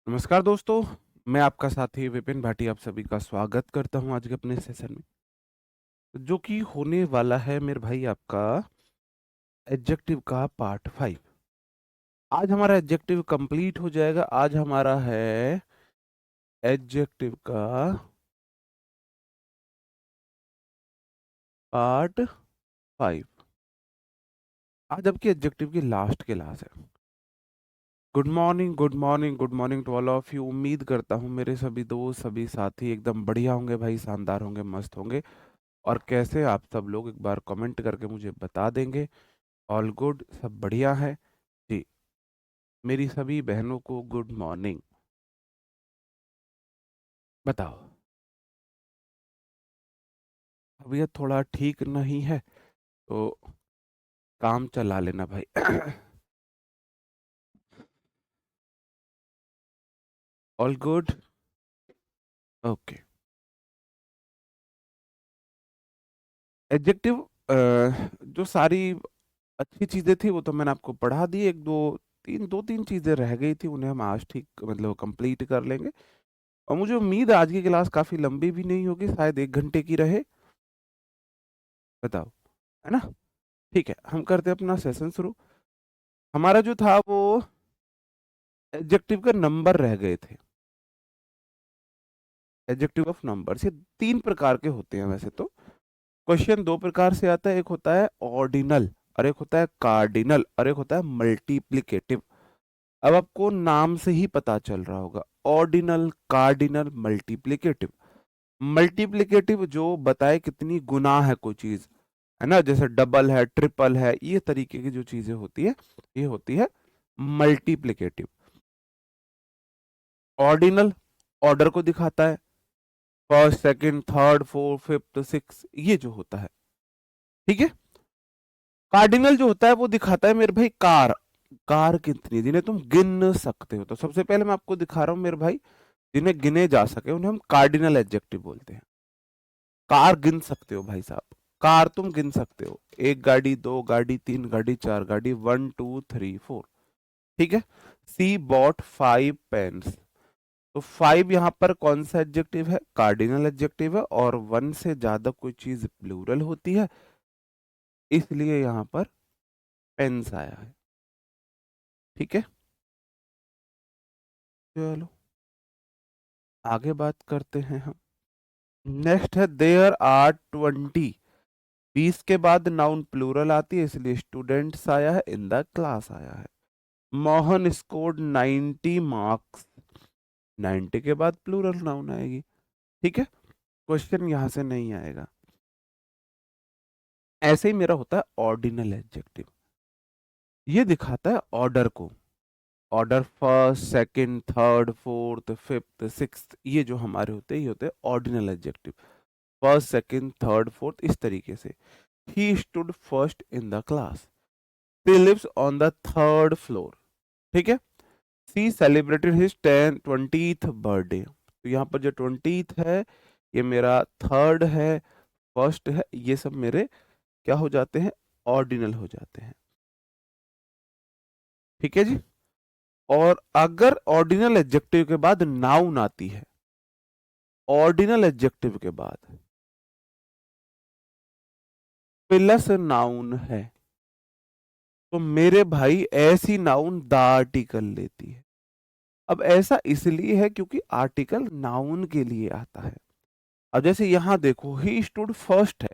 नमस्कार दोस्तों, मैं आपका साथी विपिन भाटी आप सभी का स्वागत करता हूं आज के अपने सेशन में, जो कि होने वाला है मेरे भाई आपका एडजेक्टिव का पार्ट 5। आज हमारा एडजेक्टिव कंप्लीट हो जाएगा। आज हमारा है एडजेक्टिव का पार्ट 5। आज आपकी एडजेक्टिव की लास्ट क्लास है। Good morning, good morning, good morning to all of you. उम्मीद करता हूँ मेरे सभी दोस्त सभी साथी एकदम बढ़िया होंगे भाई, शानदार होंगे, मस्त होंगे। और कैसे आप सब लोग एक बार कमेंट करके मुझे बता देंगे। ऑल गुड, सब बढ़िया है जी। मेरी सभी बहनों को गुड मॉर्निंग। बताओ, तबीयत थोड़ा ठीक नहीं है तो काम चला लेना भाई। All good. ओके। एडजेक्टिव जो सारी अच्छी चीजें थी वो तो मैंने आपको पढ़ा दी। एक दो तीन चीजें रह गई थी, उन्हें हम आज ठीक मतलब कंप्लीट कर लेंगे। और मुझे उम्मीद है आज की क्लास काफी लंबी भी नहीं होगी, शायद 1 घंटे की रहे। बताओ, है ना? ठीक है, हम करते हैं अपना सेशन शुरू। हमारा जो था वो एडजेक्टिव के नंबर रह गए थे। एडजेक्टिव ऑफ नंबर्स ये 3 प्रकार के होते हैं वैसे तो। क्वेश्चन 2 प्रकार से आता है, एक होता है ऑर्डिनल और एक होता है कार्डिनल और एक होता है मल्टीप्लिकेटिव। अब आपको नाम से ही पता चल रहा होगा, ऑर्डिनल, कार्डिनल, मल्टीप्लिकेटिव। मल्टीप्लिकेटिव जो बताए कितनी गुना है कोई चीज, है ना, जैसे डबल है, ट्रिपल है, ये तरीके की जो चीजें होती है ये होती है मल्टीप्लिकेटिव। ऑर्डिनल ऑर्डर को दिखाता है, first, second, third, fourth, fifth, six, ये जो होता है, ठीक है। कार्डिनल जो होता है वो दिखाता है मेरे भाई कार, कार कितनी जिन्हें तुम गिन सकते हो। तो सबसे पहले मैं आपको दिखा रहा हूं मेरे भाई, जिन्हें गिने जा सके उन्हें हम कार्डिनल एडजेक्टिव बोलते हैं। कार गिन सकते हो भाई साहब, कार तुम गिन सकते हो, एक गाड़ी, दो गाड़ी, तीन गाड़ी, चार गाड़ी, 1 2 3 4, ठीक है। सी बॉट 5 पेन्स। तो 5 यहाँ पर कौन सा एडजेक्टिव है? कार्डिनल एडजेक्टिव है, और 1 से ज्यादा कोई चीज प्लूरल होती है, इसलिए यहाँ पर पेन्स आया है, ठीक है। चलो आगे बात करते हैं हम। नेक्स्ट है देयर आर 20। 20 के बाद नाउन प्लूरल आती है, इसलिए स्टूडेंट्स आया है, इन द क्लास आया है। Mohan scored 90 marks. 90 के बाद प्लूरल नाउन आएगी, ठीक है। क्वेश्चन यहां से नहीं आएगा। ऐसे ही मेरा होता है ऑर्डिनल एडजेक्टिव, ये दिखाता है ऑर्डर को। Order first, second, third, fourth, fifth, sixth, ये जो हमारे होते हैं ये होते हैं ordinal adjective. First, second, third, fourth, इस तरीके से। He stood first in the class. he lives on the third floor, ठीक है। सी सेलिब्रेटेड हिज 20th बर्थडे। तो यहाँ पर जो 20th है ये मेरा थर्ड है, फर्स्ट है, ये सब मेरे क्या हो जाते हैं? ऑर्डिनल हो जाते हैं, ठीक है जी। और अगर ऑर्डिनल एडजेक्टिव के बाद नाउन आती है, ऑर्डिनल एडजेक्टिव के बाद प्लस नाउन है, तो मेरे भाई ऐसी नाउन द आर्टिकल लेती है। अब ऐसा इसलिए है क्योंकि आर्टिकल नाउन के लिए आता है। अब जैसे यहां देखो, ही स्टूड फर्स्ट है,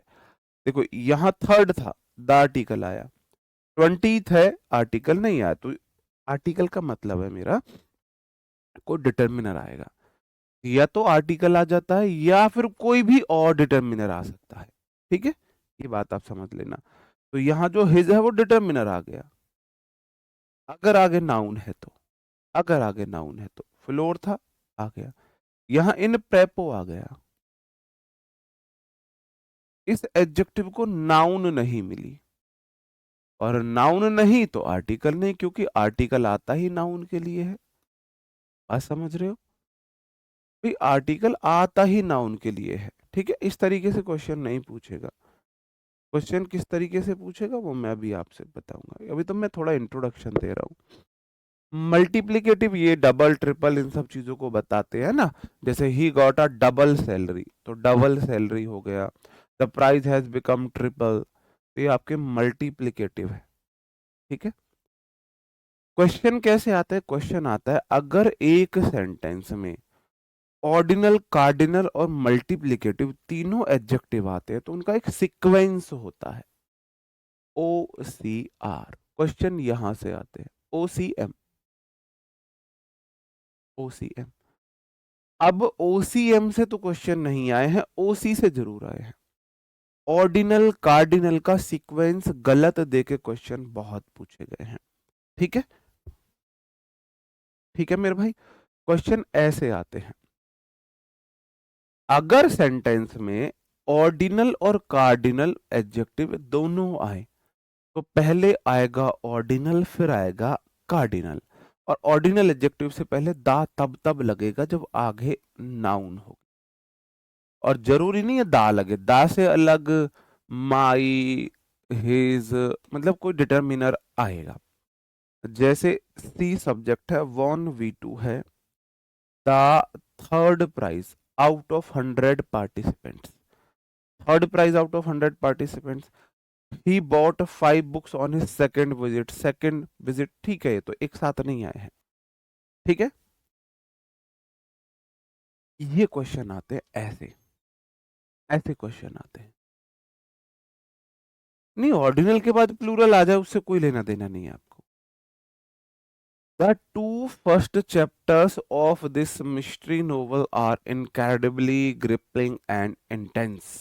देखो यहां थर्ड था, द आर्टिकल आया। 20th है, आर्टिकल नहीं आया, तो आर्टिकल का मतलब है मेरा कोई डिटर्मिनर आएगा, या तो आर्टिकल आ जाता है या फिर कोई भी और डिटर्मिनर आ सकता है, ठीक है। ये बात आप समझ लेना। तो यहाँ जो हिज है वो डिटर्मिनर आ गया। अगर आगे नाउन है तो, अगर आगे नाउन है तो फ्लोर था, आ गया। यहाँ इन प्रेपो आ गया। इस एडजेक्टिव को नाउन नहीं मिली, और नाउन नहीं तो आर्टिकल नहीं, क्योंकि आर्टिकल आता ही नाउन के लिए है। बात समझ रहे हो? भाई आर्टिकल आता ही नाउन के लिए है, ठीक है। इस तरीके से क्वेश्चन नहीं पूछेगा। क्वेश्चन किस तरीके से पूछेगा वो मैं अभी आपसे बताऊंगा, अभी तो मैं थोड़ा इंट्रोडक्शन दे रहा हूँ। मल्टीप्लिकेटिव ये डबल ट्रिपल इन सब चीजों को बताते हैं ना, जैसे he got a double salary, तो डबल सैलरी हो गया, the price has become triple, तो ये आपके मल्टीप्लिकेटिव है। ठीक है, क्वेश्चन कैसे आता है, क्वेश्चन आता है अगर एक सेंटेंस में ऑर्डिनल, कार्डिनल और मल्टीप्लिकेटिव तीनों एडजेक्टिव आते हैं तो उनका एक सीक्वेंस होता है, ओ सी आर। क्वेश्चन यहां से आते हैं, ओ सी एम, ओ सी एम। अब ओसीएम से तो क्वेश्चन नहीं आए हैं, ओसी से जरूर आए हैं। ऑर्डिनल कार्डिनल का सीक्वेंस गलत देके क्वेश्चन बहुत पूछे गए हैं। ठीक है, ठीक है मेरे भाई, क्वेश्चन ऐसे आते हैं, अगर सेंटेंस में ऑर्डिनल और कार्डिनल एडजेक्टिव दोनों आए तो पहले आएगा ऑर्डिनल फिर आएगा कार्डिनल, और ऑर्डिनल एडजेक्टिव से पहले दा तब तब लगेगा जब आगे नाउन हो, और जरूरी नहीं है दा लगे, दा से अलग माई, हिज, मतलब कोई डिटरमिनर आएगा। जैसे सी सब्जेक्ट है, वॉन V2 है, the third prize out of 100 participants, third prize out of 100 participants, he bought 5 books on his second visit, second visit, ठीक है, ये तो एक साथ नहीं आए हैं। ठीक है, ये क्वेश्चन आते हैं ऐसे, ऐसे क्वेश्चन आते हैं। नहीं, ऑर्डिनल के बाद प्लूरल आ जाए उससे कोई लेना देना नहीं है आपको। The two first chapters of this mystery novel are incredibly gripping and intense.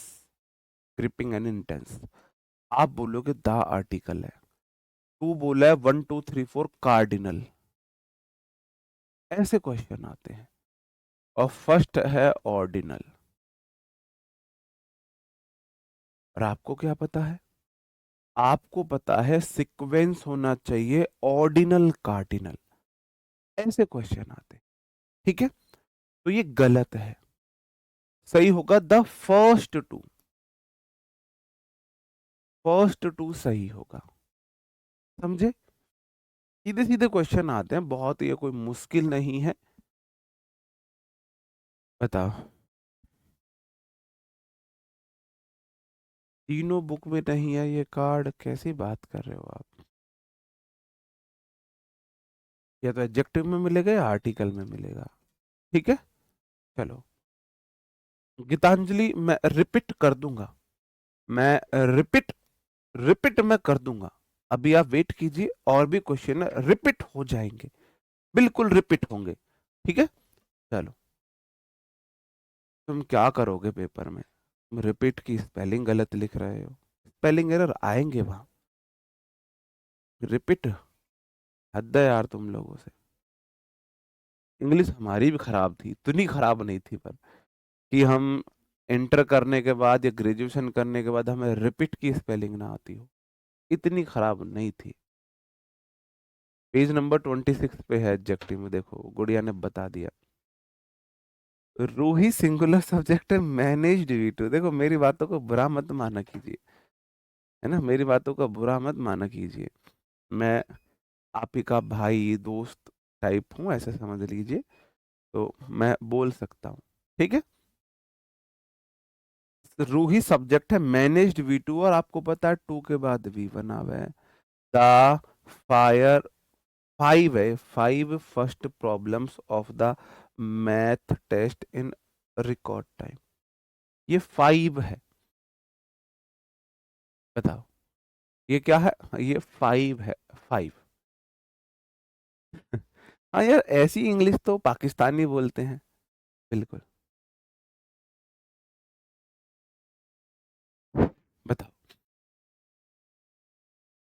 Gripping and intense. आप बोलोगे द आर्टिकल है, टू बोला है 1 2 3 4 कार्डिनल, ऐसे क्वेश्चन आते हैं, और फर्स्ट है ऑर्डिनल, और आपको क्या पता है, आपको पता है सीक्वेंस होना चाहिए ऑर्डिनल कार्डिनल, ऐसे क्वेश्चन आते हैं। ठीक है, तो ये गलत है, सही होगा the first two, first two सही होगा। समझे, सीधे सीधे क्वेश्चन आते हैं, बहुत ये कोई मुश्किल नहीं है। बताओ, तीनों बुक में नहीं है ये कार्ड, कैसी बात कर रहे हो आप, या तो एडजेक्टिव में मिलेगा या आर्टिकल में मिलेगा। ठीक है, चलो, गीतांजलि मैं रिपीट कर दूंगा, मैं रिपीट रिपीट मैं कर दूंगा, अभी आप वेट कीजिए, और भी क्वेश्चन रिपीट हो जाएंगे, बिल्कुल रिपीट होंगे। ठीक है, चलो, तुम क्या करोगे पेपर में, रिपीट की स्पेलिंग गलत लिख रहे हो, स्पेलिंग एरर आएंगे वहां, रिपीट, हद है यार तुम लोगों से। इंग्लिश हमारी भी खराब थी, इतनी खराब नहीं थी पर कि हम इंटर करने के बाद या ग्रेजुएशन करने के बाद हमें रिपीट की स्पेलिंग ना आती हो, इतनी खराब नहीं थी। पेज नंबर 26 पे है एडजेक्टिव में, देखो गुड़िया ने बता दिया। रूही सिंगुलर सब्जेक्ट है, मैनेज्ड V2, देखो मेरी बातों को बुरा मत माना कीजिए, है ना, मेरी बातों का बुरा मत माना कीजिए, मैं आप ही का भाई दोस्त टाइप हूँ, ऐसे समझ लीजिए, तो मैं बोल सकता हूँ। ठीक है, रूही सब्जेक्ट है, मैनेज्ड V2, और आपको पता है टू के बाद V1 आवे है, द फायर, फाइव है, five first problems of the math test in record time, ये फाइव है, बताओ ये क्या है, ये फाइव है, फाइव। हाँ यार, ऐसी इंग्लिश तो पाकिस्तानी बोलते हैं, बिल्कुल। बताओ,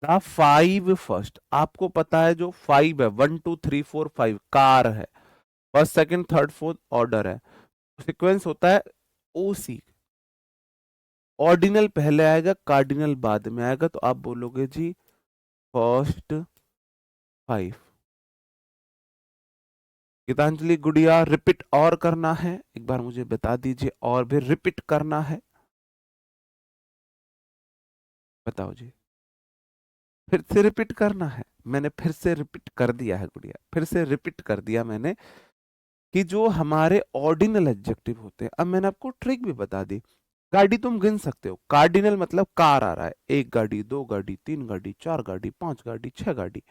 द फाइव फर्स्ट, आपको पता है जो फाइव है, 1 2 3 4 5 कार है, first second third fourth order है, सीक्वेंस होता है ओसी, ऑर्डिनल पहले आएगा कार्डिनल बाद में आएगा, तो आप बोलोगे जी फर्स्ट फाइव। गीतांजलि गुड़िया, रिपीट और करना है, एक बार मुझे बता दीजिए, और भी रिपीट करना है, बताओ जी, फिर से रिपीट करना है, मैंने फिर से रिपीट कर दिया है गुड़िया, फिर से रिपीट कर दिया मैंने कि जो हमारे ऑर्डिनल एडजेक्टिव होते हैं, अब मैंने आपको ट्रिक भी बता दी। गाड़ी तुम गिन सकते हो, कार्डिनल मतलब कार आ रहा है, एक गाड़ी, दो गाड़ी, तीन गाड़ी, चार गाड़ी, पांच गाड़ी, छह गाड़ी,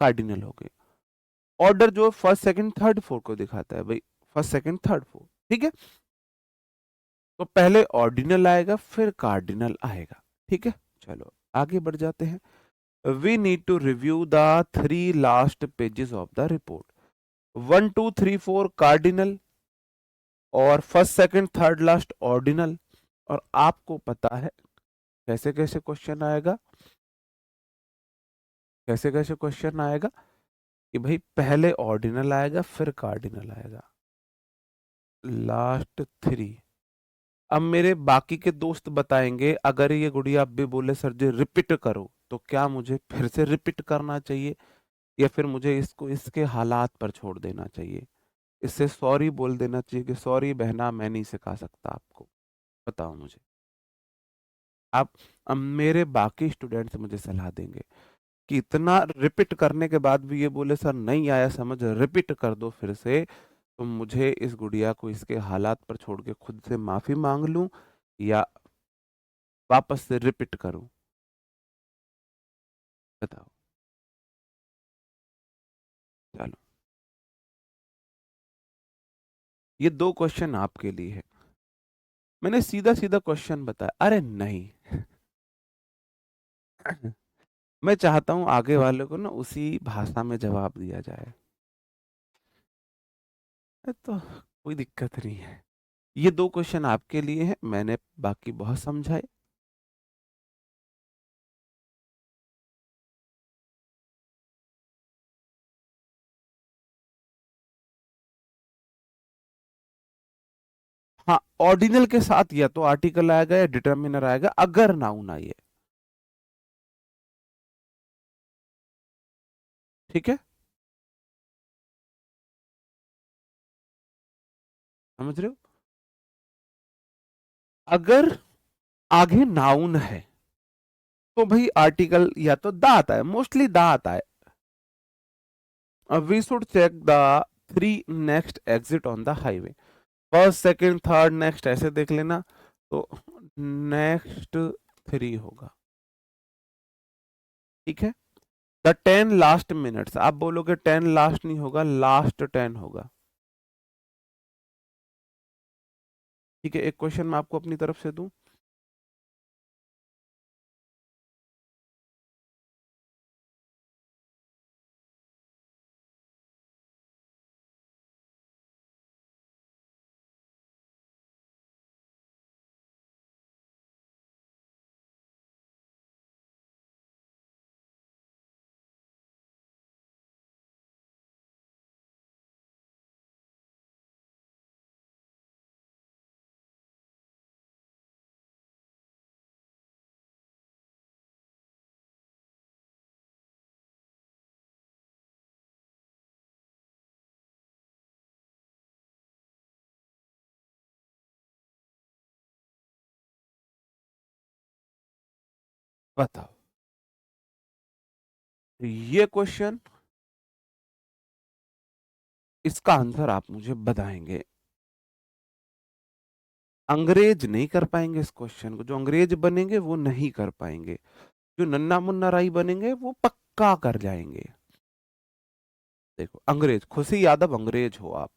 कार्डिनल हो गए। ऑर्डर जो फर्स्ट सेकंड थर्ड फोर्थ को दिखाता है भाई, फर्स्ट सेकंड थर्ड फोर्थ, ठीक है। तो पहले ऑर्डिनल आएगा फिर कार्डिनल आएगा, ठीक है। चलो आगे बढ़ जाते हैं। We need to review the 3 last pages of the report. 1 2 3 4 cardinal और first second third last ordinal. और आपको पता है कैसे कैसे क्वेश्चन आएगा, कैसे कैसे क्वेश्चन आएगा कि भाई पहले ऑर्डिनल आएगा फिर कार्डिनल आएगा, लास्ट 3। अब मेरे बाकी के दोस्त बताएंगे, अगर ये गुड़िया अब भी बोले सर जी रिपीट करो, तो क्या मुझे फिर से रिपीट करना चाहिए या फिर मुझे इसको इसके हालात पर छोड़ देना चाहिए, इससे सॉरी बोल देना चाहिए कि सॉरी बहना मैं नहीं सिखा सकता आपको। बताओ मुझे आप। अब मेरे बाकी स्टूडेंट्स मुझे सलाह देंगे कि इतना रिपीट करने के बाद भी ये बोले सर नहीं आया समझ, रिपीट कर दो फिर से, तो मुझे इस गुड़िया को इसके हालात पर छोड़ के खुद से माफी मांग लूं या वापस से रिपीट करूं? बताओ। चलो ये 2 क्वेश्चन आपके लिए है। मैंने सीधा सीधा क्वेश्चन बताया, अरे नहीं। मैं चाहता हूं आगे वाले को ना उसी भाषा में जवाब दिया जाए, तो कोई दिक्कत नहीं है। ये 2 क्वेश्चन आपके लिए हैं, मैंने बाकी बहुत समझाए। हाँ, ऑर्डिनल के साथ या तो आर्टिकल आएगा या डिटर्मिनर आएगा अगर नाउन आए, ठीक है। समझ रहे हो? अगर आगे नाउन है तो भाई आर्टिकल या तो द आता है, मोस्टली द आता है। We should check the 3 next exit on the highway, first second third next ऐसे देख लेना, तो नेक्स्ट 3 होगा, ठीक है। द 10 लास्ट मिनट्स, आप बोलोगे 10 लास्ट नहीं होगा, लास्ट 10 होगा, ठीक है। एक क्वेश्चन मैं आपको अपनी तरफ से दूं, बताओ। ये क्वेश्चन, इसका आंसर आप मुझे बताएंगे। अंग्रेज नहीं कर पाएंगे इस क्वेश्चन को, जो अंग्रेज बनेंगे वो नहीं कर पाएंगे, जो नन्ना मुन्ना राई बनेंगे वो पक्का कर जाएंगे। देखो अंग्रेज, खुशी यादव अंग्रेज हो आप,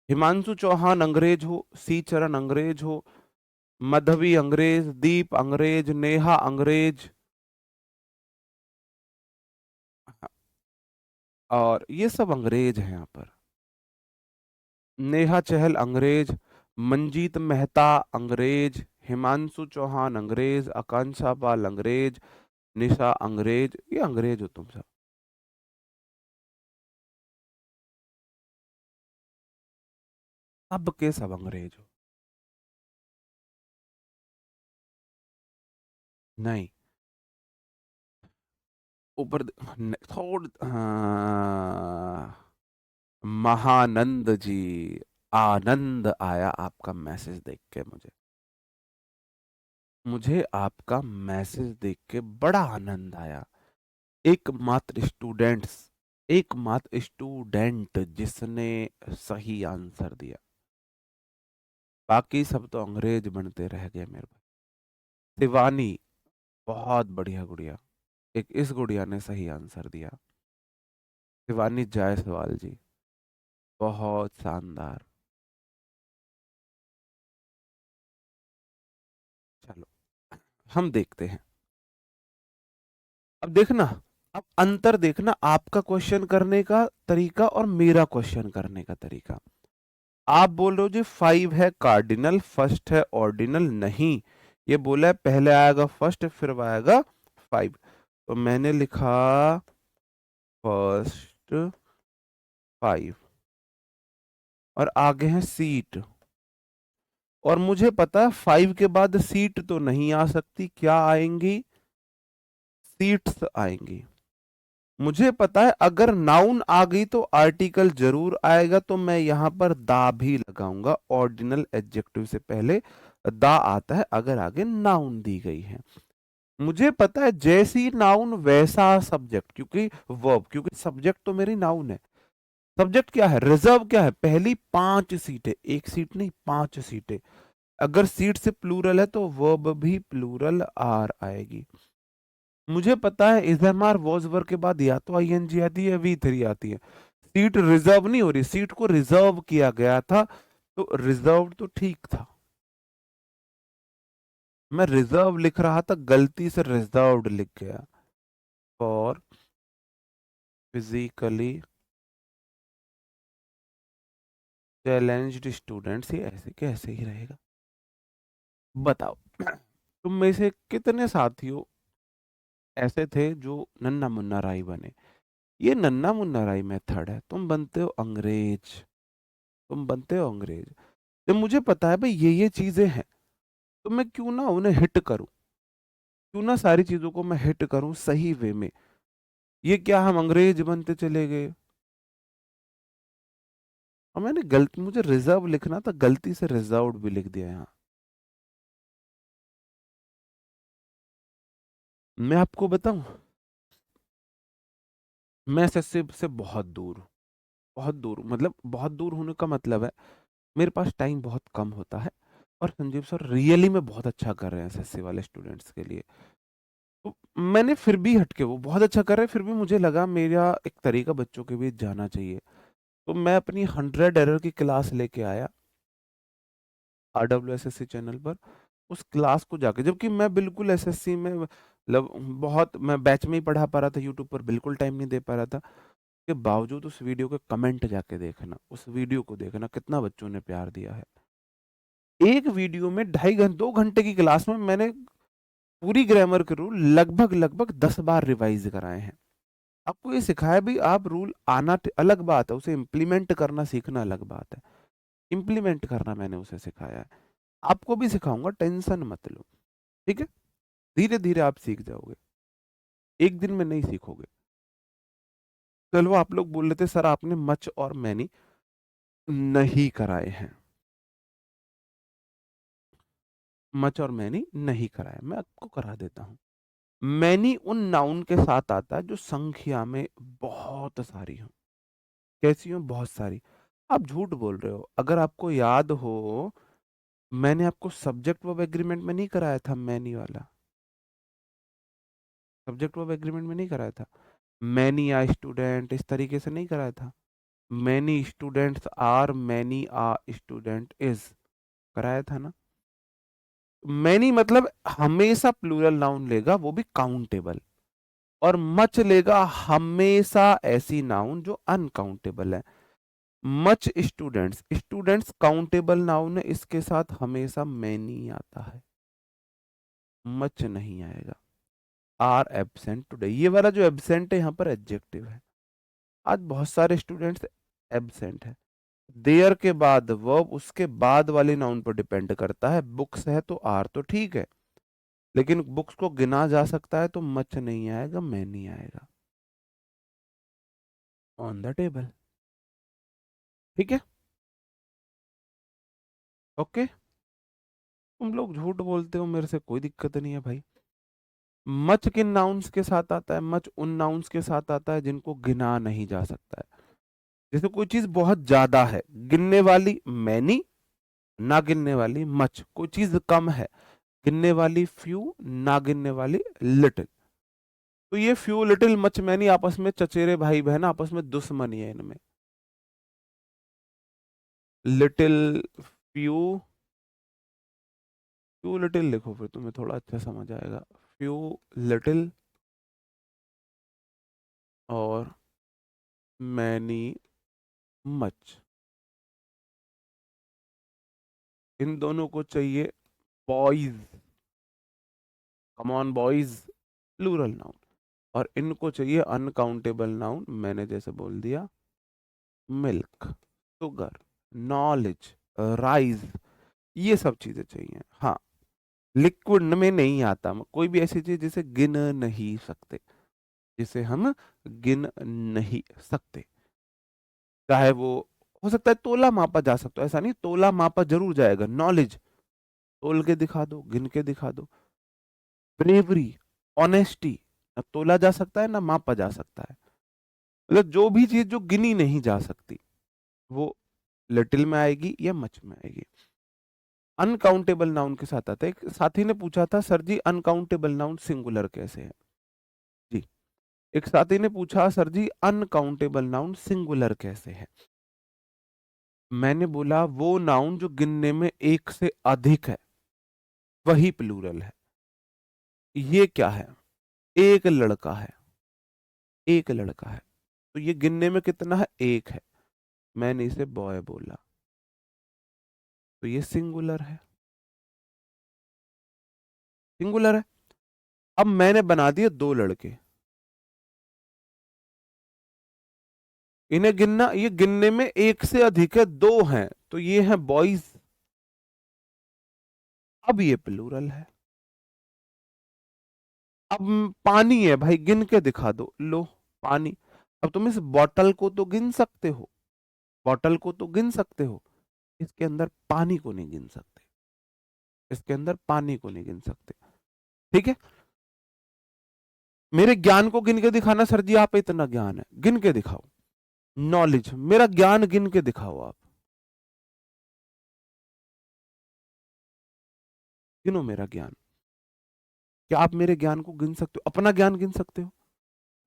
हिमांशु चौहान अंग्रेज हो, सी चरण अंग्रेज हो, मधवी अंग्रेज, दीप अंग्रेज, नेहा अंग्रेज, और ये सब अंग्रेज हैं यहाँ पर। नेहा चहल अंग्रेज, मंजीत मेहता अंग्रेज, हिमांशु चौहान अंग्रेज, आकांक्षा पाल अंग्रेज, निशा अंग्रेज, ये अंग्रेज हो तुम सब, सब के सब अंग्रेज हो। नहीं, ऊपर थोड़, हाँ, महानंद जी, आनंद आया आपका मैसेज देख के, मुझे मुझे आपका मैसेज देख के बड़ा आनंद आया। एकमात्र स्टूडेंट्स, एकमात्र स्टूडेंट जिसने सही आंसर दिया, बाकी सब तो अंग्रेज बनते रह गए मेरे भाई। शिवानी, बहुत बढ़िया गुड़िया, एक इस गुड़िया ने सही आंसर दिया। शिवानी जायसवाल जी, बहुत शानदार। चलो हम देखते हैं। अब देखना, अब अंतर देखना आपका क्वेश्चन करने का तरीका और मेरा क्वेश्चन करने का तरीका। आप बोल रहे हो जी 5 है कार्डिनल, फर्स्ट है ऑर्डिनल, नहीं, ये बोला है पहले आएगा फर्स्ट फिर आएगा 5, तो मैंने लिखा फर्स्ट 5 और आगे है सीट, और मुझे पता है 5 के बाद सीट तो नहीं आ सकती, क्या आएंगी, सीट्स आएंगी। मुझे पता है अगर नाउन आ गई तो आर्टिकल जरूर आएगा, तो मैं यहां पर दा भी लगाऊंगा, ऑर्डिनल एडजेक्टिव से पहले दा आता है अगर आगे नाउन दी गई है। मुझे पता है जैसी नाउन वैसा सब्जेक्ट, क्योंकि वर्ब, क्योंकि सब्जेक्ट तो मेरी नाउन है। सब्जेक्ट क्या है, रिजर्व क्या है, पहली 5 सीटें, एक सीट नहीं 5 सीटें, अगर सीट से प्लूरल है तो वर्ब भी प्लूरल आर आएगी। मुझे पता है इजहमार वॉज वर्ब के बाद या तो आईएनजी आती है या वी3 आती है। सीट रिजर्व नहीं हो रही, सीट को रिजर्व किया गया था, तो रिजर्व तो ठीक था। मैं रिजर्व लिख रहा था, गलती से रिजर्व्ड लिख गया। फॉर फिजिकली चैलेंज्ड स्टूडेंट्स, ये ऐसे कैसे ही रहेगा, बताओ। तुम में से कितने साथियों ऐसे थे जो नन्ना मुन्ना राय बने। ये नन्ना मुन्ना राय मेथड है, तुम बनते हो अंग्रेज, तुम बनते हो अंग्रेज। जब मुझे पता है भाई ये चीजें हैं, तो मैं क्यों ना उन्हें हिट करूं, क्यों ना सारी चीजों को मैं हिट करूं सही वे में। ये क्या हम अंग्रेज बनते चले गए, और मैंने गलती, मुझे रिजर्व लिखना था, गलती से रिजर्व्ड भी लिख दिया यहाँ। मैं आपको बताऊं, मैं एसएससी से बहुत दूर हूं, बहुत दूर हूं। मतलब बहुत दूर होने का मतलब है मेरे पास टाइम बहुत कम होता है, और संजीव सर रियली में बहुत अच्छा कर रहे हैं एसएससी वाले स्टूडेंट्स के लिए। तो मैंने फिर भी हटके, वो बहुत अच्छा कर रहे हैं, फिर भी मुझे लगा मेरा एक तरीका बच्चों के बीच जाना चाहिए, तो मैं अपनी 100 एरर की क्लास लेके आया RWSSC चैनल पर। उस क्लास को जाके, जबकि मैं बिल्कुल एसएससी में मतलब बहुत, मैं बैच में ही पढ़ा पा रहा था, यूट्यूब पर बिल्कुल टाइम नहीं दे पा रहा था, के बावजूद उस वीडियो के कमेंट जाके देखना, उस वीडियो को देखना कितना बच्चों ने प्यार दिया है। एक वीडियो में 2.5 घंटे की क्लास में मैंने पूरी ग्रामर के रूल लगभग लगभग 10 बार रिवाइज कराए हैं। आपको ये सिखाया भी, आप रूल आना अलग बात है, उसे इम्प्लीमेंट करना सीखना अलग बात है। इम्प्लीमेंट करना मैंने उसे सिखाया है, आपको भी सिखाऊंगा, टेंशन मत लो, ठीक है। धीरे धीरे आप सीख जाओगे, एक दिन में नहीं सीखोगे। चलो आप लोग बोल रहे थे सर आपने मच और मैनी नहीं कराए हैं, मच और मैनी नहीं कराए, मैं आपको करा देता हूँ। मैनी उन नाउन के साथ आता है जो संख्या में बहुत सारी हो। कैसी हो, बहुत सारी। आप झूठ बोल रहे हो, अगर आपको याद हो, मैंने आपको सब्जेक्ट वर्ब एग्रीमेंट में नहीं कराया था, मैनी वाला सब्जेक्ट वर्ब एग्रीमेंट में नहीं कराया था। मैनी आ स्टूडेंट इस तरीके से नहीं कराया था। Many students are, many a student is, कराया था ना। मैनी मतलब हमेशा प्लूरल नाउन लेगा, वो भी काउंटेबल, और मच लेगा हमेशा ऐसी नाउन जो अनकाउंटेबल है। Much students, students countable noun है, इसके साथ हमेशा मैनी आता है, मच नहीं आएगा। आर एब्सेंट टुडे, ये वाला जो एब्सेंट है यहाँ पर एडजेक्टिव है, आज बहुत सारे स्टूडेंट्स एब्सेंट है। देयर के बाद वर्ब, उसके बाद वाले नाउन पर डिपेंड करता है, बुक्स है तो आर तो ठीक है, लेकिन बुक्स को गिना जा सकता है, तो मच नहीं आएगा, मैनी आएगा। ऑन द टेबल, ठीक है, ओके। तुम लोग झूठ बोलते हो, मेरे से कोई दिक्कत नहीं है भाई। मच किन नाउन्स के साथ आता है? मच उन नाउन्स के साथ आता है जिनको गिना नहीं जा सकता है। जैसे कोई चीज बहुत ज्यादा है, गिनने वाली मैनी, ना गिनने वाली मच। कोई चीज कम है, गिनने वाली फ्यू, ना गिनने वाली लिटिल। तो ये फ्यू लिटिल मच मैनी आपस में चचेरे भाई बहन, आपस में दुश्मनी है इनमें। लिटिल, फ्यू, फ्यू लिटिल लिखो फिर तुम्हें थोड़ा अच्छा समझ आएगा। फ्यू लिटिल और मैनी मच, इन दोनों को चाहिए boys, come on boys, plural noun. और इनको चाहिए अनकाउंटेबल नाउन, मैंने जैसे बोल दिया, मिल्क, शुगर, नॉलेज, राइज, ये सब चीजें चाहिए। हाँ, लिक्विड में नहीं आता कोई भी ऐसी चीज जिसे गिन नहीं सकते, जिसे हम गिन नहीं सकते। चाहे वो हो सकता है तोला मापा जा सकता है, ऐसा नहीं, तोला मापा जरूर जाएगा। नॉलेज तोल के दिखा दो, गिन के दिखा दो। ब्रेवरी, ऑनेस्टी, ना तोला जा सकता है ना मापा जा सकता है। मतलब जो भी चीज जो गिनी नहीं जा सकती वो लिटिल में आएगी या मच में आएगी। अनकाउंटेबल नाउन के साथ आता है। एक साथी ने पूछा था, सर जी अनकाउंटेबल नाउन सिंगुलर कैसे है? जी, एक साथी ने पूछा, सर जी अनकाउंटेबल नाउन सिंगुलर कैसे है? मैंने बोला वो नाउन जो गिनने में एक से अधिक है वही प्लूरल है। ये क्या है? एक लड़का है, एक लड़का है, तो ये गिनने में कितना है? एक है। मैंने इसे बॉय बोला, तो ये सिंगुलर है, सिंगुलर है। अब मैंने बना दिए दो लड़के, इन्हें गिनना, ये गिनने में एक से अधिक है, दो हैं, तो ये है बॉयज। अब ये प्लूरल है। अब पानी है भाई, गिन के दिखा दो, लो पानी। अब तुम इस बॉटल को तो गिन सकते हो, बॉटल को तो गिन सकते हो, इसके अंदर पानी को नहीं गिन सकते, इसके अंदर पानी को नहीं गिन सकते। ठीक है, मेरे ज्ञान को गिन के दिखाना, सर जी आप इतना ज्ञान है, गिन के दिखाओ। नॉलेज, मेरा ज्ञान गिन के दिखाओ आप, गिनो मेरा ज्ञान। क्या आप मेरे ज्ञान को गिन सकते हो? अपना ज्ञान गिन सकते हो?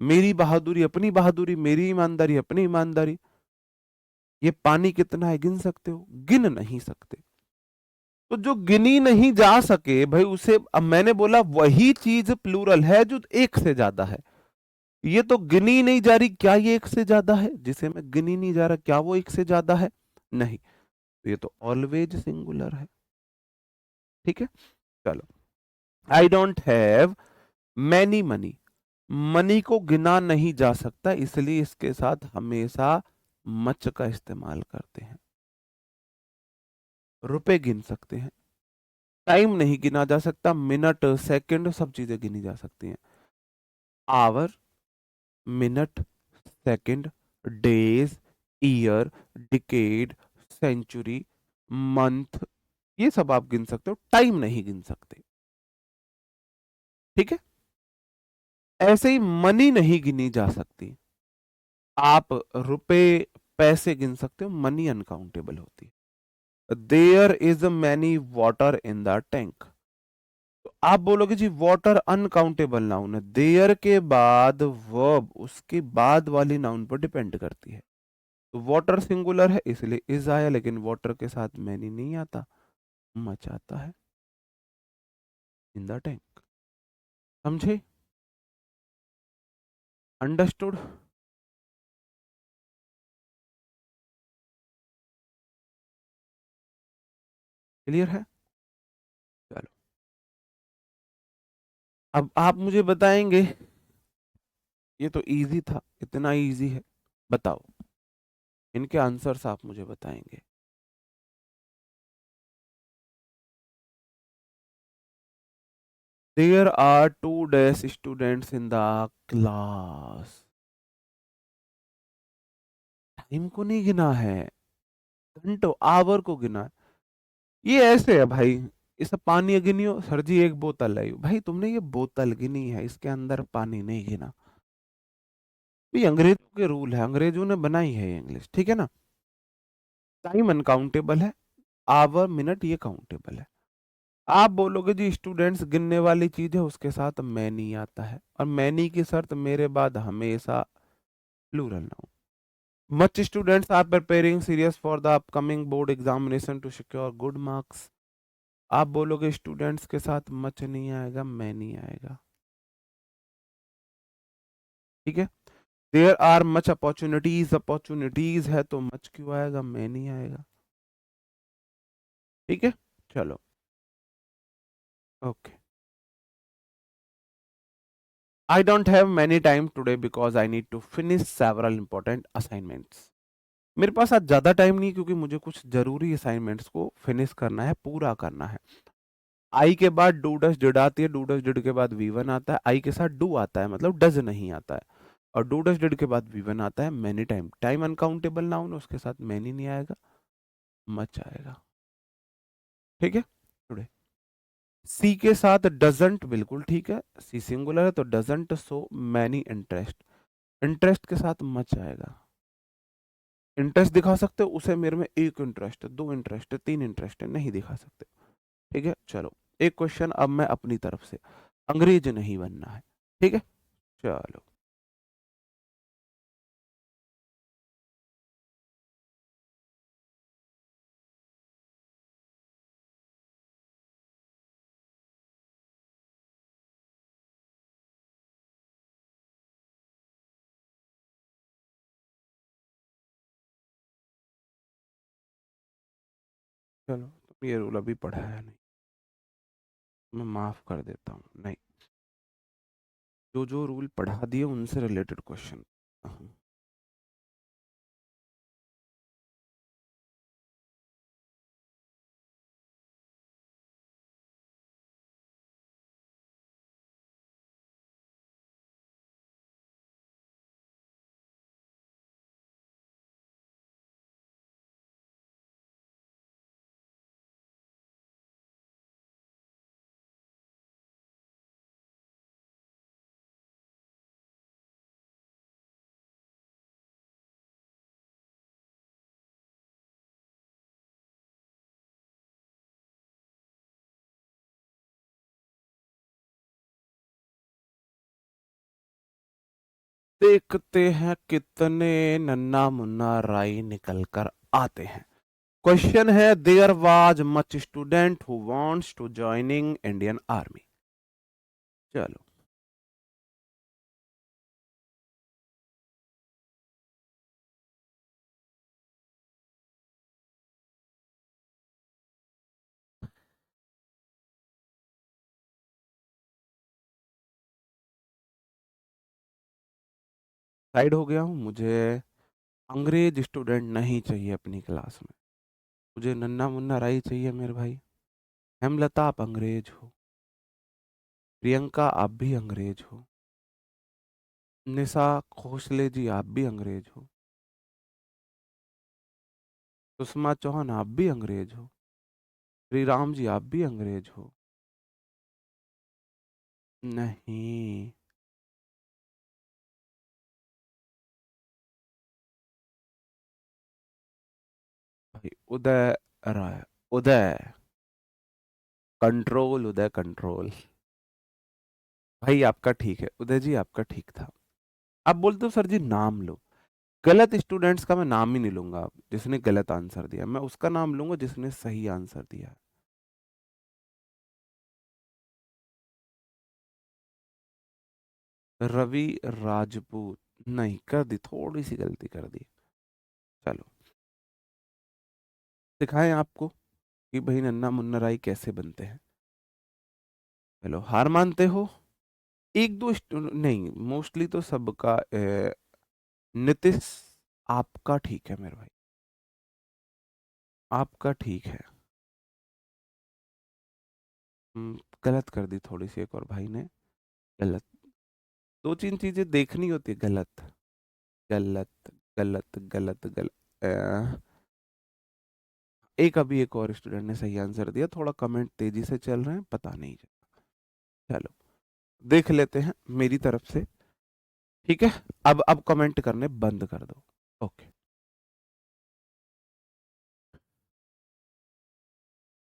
मेरी बहादुरी अपनी बहादुरी, मेरी ईमानदारी अपनी ईमानदारी। ये पानी कितना है गिन सकते हो? गिन नहीं सकते। तो जो गिनी नहीं जा सके भाई उसे, अब मैंने बोला वही चीज प्लूरल है जो एक से ज्यादा है। ये तो गिनी नहीं जा रही, क्या ये एक से ज्यादा है? जिसे मैं गिनी नहीं जा रहा, क्या वो एक से ज्यादा है? नहीं, तो ये तो ऑलवेज सिंगुलर है। ठीक है, चलो। I don't have many money, money को गिना नहीं जा सकता, इसलिए इसके साथ हमेशा मच का इस्तेमाल करते हैं। रुपए गिन सकते हैं, टाइम नहीं गिना जा सकता, मिनट सेकंड सब चीजें गिनी जा सकती हैं। Hour, minute, second, days, year, decade, century, month, ये सब आप गिन सकते हो, टाइम नहीं गिन सकते। ठीक है, ऐसे ही मनी नहीं गिनी जा सकती। आप रुपए पैसे गिन सकते हो, मनी अनकाउंटेबल होती है। There is many water in the tank, तो आप बोलोगे जी वाटर अनकाउंटेबल नाउन है, देयर के बाद वर्ब उसके बाद वाली नाउन पर डिपेंड करती है। तो वाटर सिंगुलर है इसलिए इज आया, लेकिन वाटर के साथ मैनी नहीं आता, मच आता है, इन द टैंक। समझे? अंडरस्टूड? क्लियर है? चलो, अब आप मुझे बताएंगे, ये तो इजी था, इतना इजी है, बताओ इनके आंसर्स आप मुझे बताएंगे। There are 2 students in the class, time को नहीं गिना है, घंटों आवर को गिना है। ये ऐसे है भाई, इसे पानी गिनी हो सर जी, एक बोतल है। भाई तुमने ये बोतल गिनी है, इसके अंदर पानी नहीं गिना। ये अंग्रेजों के रूल है, अंग्रेजों ने बनाई है ये इंग्लिश, ठीक है ना। टाइम अनकाउंटेबल है, आवर मिनट ये काउंटेबल है। आप बोलोगे जी स्टूडेंट्स गिनने वाली चीज है, उसके साथ मैनी आता है, और मैनी की शर्त मेरे बाद हमेशा plural noun. Much students are preparing serious for the upcoming board examination to secure good marks. आप बोलोगे स्टूडेंट्स के साथ मच नहीं आएगा, मैनी आएगा, ठीक है। There are much opportunities, opportunities है तो मच क्यों आएगा, मैनी आएगा, ठीक है। चलो, okay. I don't have many time today because I need to finish several important assignments. मेरे पास आज ज्यादा टाइम नहीं, क्योंकि मुझे कुछ जरूरी असाइनमेंट्स को फिनिश करना है, पूरा करना है। आई के बाद डू डस डिड आती है, डू डस डिड के बाद वी वन आता है, आई के साथ डू आता है, मतलब डज नहीं आता है, और डू डस डिड के बाद वी वन आता है many time. Time uncountable noun, उसके साथ मैनी नहीं आएगा, मच आएगा, ठीक है। टुडे सी के साथ डजंट, बिल्कुल ठीक है, सी सिंगुलर है तो doesn't so many interest, interest के साथ मच आएगा। इंटरेस्ट दिखा सकते हो उसे, मेरे में एक इंटरेस्ट है, दो इंटरेस्ट है, तीन इंटरेस्ट है, नहीं दिखा सकते, ठीक है। चलो, एक क्वेश्चन अब मैं अपनी तरफ से, अंग्रेज नहीं बनना है, ठीक है। चलो, चलो तुम ये रूल अभी पढ़ा है नहीं, मैं माफ कर देता हूँ, नहीं, जो जो रूल पढ़ा दिए उनसे रिलेटेड क्वेश्चन। देखते हैं कितने नन्ना मुन्ना राई निकल कर आते हैं। क्वेश्चन है, there was much student who wants to joining Indian army. चलो, साइड हो गया हूँ। मुझे अंग्रेज स्टूडेंट नहीं चाहिए अपनी क्लास में, मुझे नन्ना मुन्ना राई चाहिए मेरे भाई। हेमलता आप अंग्रेज हो, प्रियंका आप भी अंग्रेज हो, निशा खोसले जी आप भी अंग्रेज हो, सुषमा चौहान आप भी अंग्रेज हो, श्री राम जी आप भी अंग्रेज हो। नहीं भाई, उदय राय, उदय कंट्रोल, उदय कंट्रोल। भाई आपका ठीक है, उदय जी आपका ठीक था। आप बोलते हो सर जी नाम लो, गलत स्टूडेंट्स का मैं नाम ही नहीं लूंगा, जिसने गलत आंसर दिया मैं उसका नाम लूंगा जिसने सही आंसर दिया है। रवि राजपूत, नहीं, कर दी, थोड़ी सी गलती कर दी। चलो, दिखाएं आपको कि भाई नन्ना मुन्ना राई कैसे बनते हैं। चलो, हार मानते हो। एक दो नहीं, मोस्टली तो सबका नीतीश आपका ठीक है मेरे भाई, आपका ठीक है। गलत कर दी थोड़ी सी एक और भाई ने, गलत। दो तीन चीजें देखनी होती है, गलत गलत गलत गलत गलत। अभी एक और स्टूडेंट ने सही आंसर दिया, थोड़ा कमेंट तेजी से चल रहे हैं, पता नहीं चलो देख लेते हैं मेरी तरफ से। ठीक है, अब कमेंट करने बंद कर दो। ओके।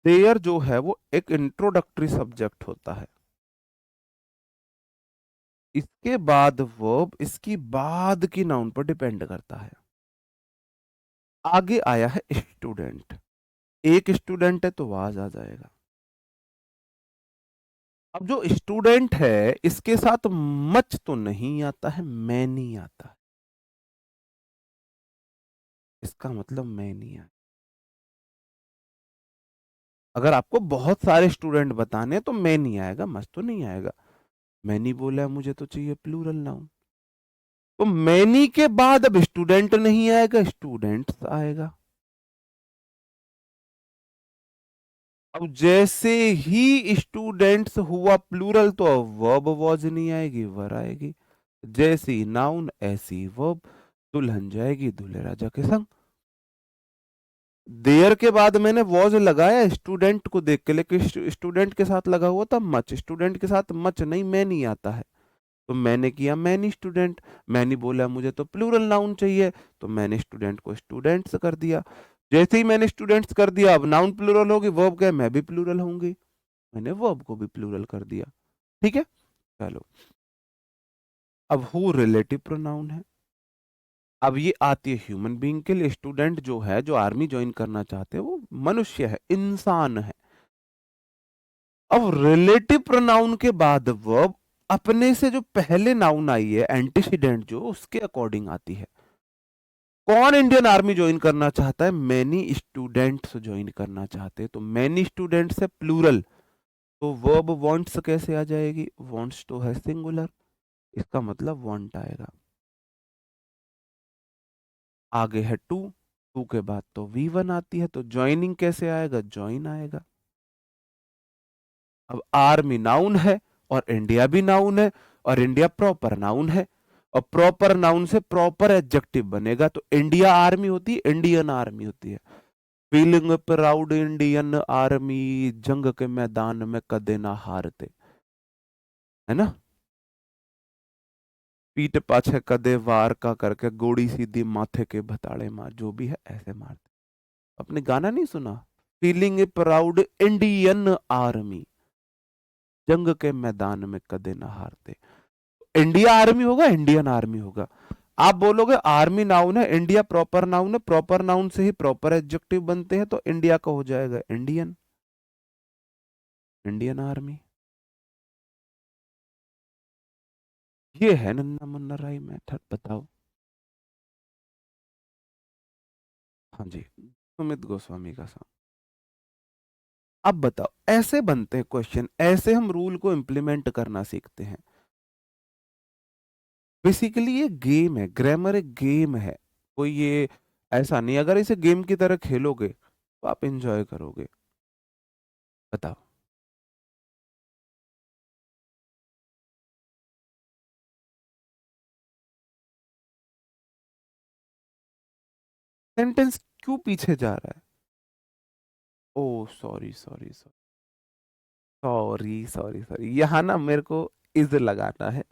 देयर जो है वो एक इंट्रोडक्टरी सब्जेक्ट होता है, इसके बाद वर्ब इसकी बाद की नाउन पर डिपेंड करता है। आगे आया है स्टूडेंट, एक स्टूडेंट है तो वाज आ जाएगा। अब जो स्टूडेंट है इसके साथ मच तो नहीं आता है, मैनी आता है, इसका मतलब मैनी आता। अगर आपको बहुत सारे स्टूडेंट बताने तो मैनी आएगा, मच तो नहीं आएगा। मैनी बोला है, मुझे तो चाहिए प्लूरल नाउन, तो मैनी के बाद अब स्टूडेंट नहीं आएगा, स्टूडेंट्स आएगा। अब जैसे ही स्टूडेंट्स हुआ प्लूरल तो अब वर्ब वॉज नहीं आएगी, वर आएगी। जैसी नाउन ऐसी वर्ब, दुल्हन जाएगी दूल्हे राजा के संग। देयर के बाद मैंने वॉज लगाया स्टूडेंट को देख के, लेकिन स्टूडेंट के साथ लगा हुआ था मच, स्टूडेंट के साथ मच नहीं मैनी आता है, तो मैंने किया मैनी स्टूडेंट। मैंने बोला मुझे तो प्लूरल नाउन चाहिए, तो मैंने स्टूडेंट को स्टूडेंट्स कर दिया। जैसे ही मैंने स्टूडेंट्स कर दिया अब नाउन प्लूरल होगी, वर्ब क्या मैं भी प्लूरल होंगी, मैंने वर्ब को भी प्लूरल कर दिया। ठीक है, चलो अब हु रिलेटिव प्रोनाउन है। अब ये आती है ह्यूमन बीइंग के लिए। स्टूडेंट जो है, जो आर्मी ज्वाइन करना चाहते हैं, वो मनुष्य है, इंसान है। अब रिलेटिव प्रोनाउन के बाद वर्ब अपने से जो पहले नाउन आई है एंटीसीडेंट जो, उसके अकॉर्डिंग आती है। कौन इंडियन आर्मी ज्वाइन करना चाहता है? मैनी स्टूडेंट्स ज्वाइन करना चाहते हैं, तो मैनी स्टूडेंट्स है प्लूरल, तो वर्ब वांट्स कैसे आ जाएगी? वांट्स तो है सिंगुलर, इसका मतलब वांट आएगा। आगे है टू, टू के बाद तो V1 आती है, तो ज्वाइनिंग कैसे आएगा? ज्वाइन आएगा। अब आर्मी नाउन है और इंडिया भी नाउन है, और इंडिया प्रॉपर नाउन है, और प्रॉपर नाउन से प्रॉपर एडजेक्टिव बनेगा, तो इंडिया आर्मी होती है, इंडियन आर्मी होती है। फीलिंग प्राउड इंडियन आर्मी, जंग के मैदान में कदे ना हारते, है ना। पीठ पाछे कदे वार का करके, गोड़ी सीधी माथे के भताड़े मार, जो भी है ऐसे मारते। आपने गाना नहीं सुना? फीलिंग प्राउड इंडियन आर्मी, जंग के मैदान में कदे ना हारते। इंडिया आर्मी होगा, इंडियन आर्मी होगा। आप बोलोगे आर्मी नाउन है, इंडिया प्रॉपर नाउन है, प्रॉपर नाउन से ही प्रॉपर एडजेक्टिव बनते हैं, तो इंडिया का हो जाएगा इंडियन, इंडियन आर्मी। ये है नन्ना मुन्ना राय मेथड, बताओ। हाँ जी, सुमित गोस्वामी का सॉन्ग। अब बताओ, ऐसे बनते हैं क्वेश्चन, ऐसे हम रूल को इंप्लीमेंट करना सीखते हैं। बेसिकली ये गेम है, ग्रामर एक गेम है, कोई ये ऐसा नहीं। अगर इसे गेम की तरह खेलोगे तो आप इंजॉय करोगे। बताओ। सेंटेंस क्यों पीछे जा रहा है? Oh sorry sorry sorry, sorry sorry sorry, यहाँ ना मेरे को इज लगाना है,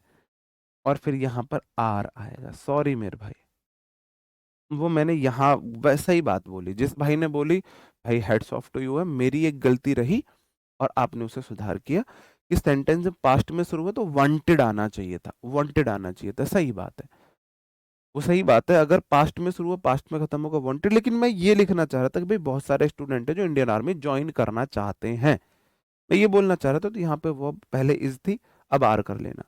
और फिर यहाँ पर आर आएगा। सॉरी मेरे भाई, वो मैंने यहाँ वैसा ही बात बोली, जिस भाई ने बोली भाई हेड्स ऑफ टू यू है, मेरी एक गलती रही और आपने उसे सुधार किया कि सेंटेंस जब पास्ट में शुरू हुआ तो वांटेड आना चाहिए था, वांटेड आना चाहिए था। सही बात है, वो सही बात है, अगर पास्ट में शुरू हुआ पास्ट में खत्म होगा वांटेड। लेकिन मैं ये लिखना चाह रहा था कि भाई बहुत सारे स्टूडेंट हैं जो इंडियन आर्मी ज्वाइन करना चाहते हैं, मैं ये बोलना चाह रहा था। तो यहाँ पे वो पहले इज थी, अब आर कर लेना,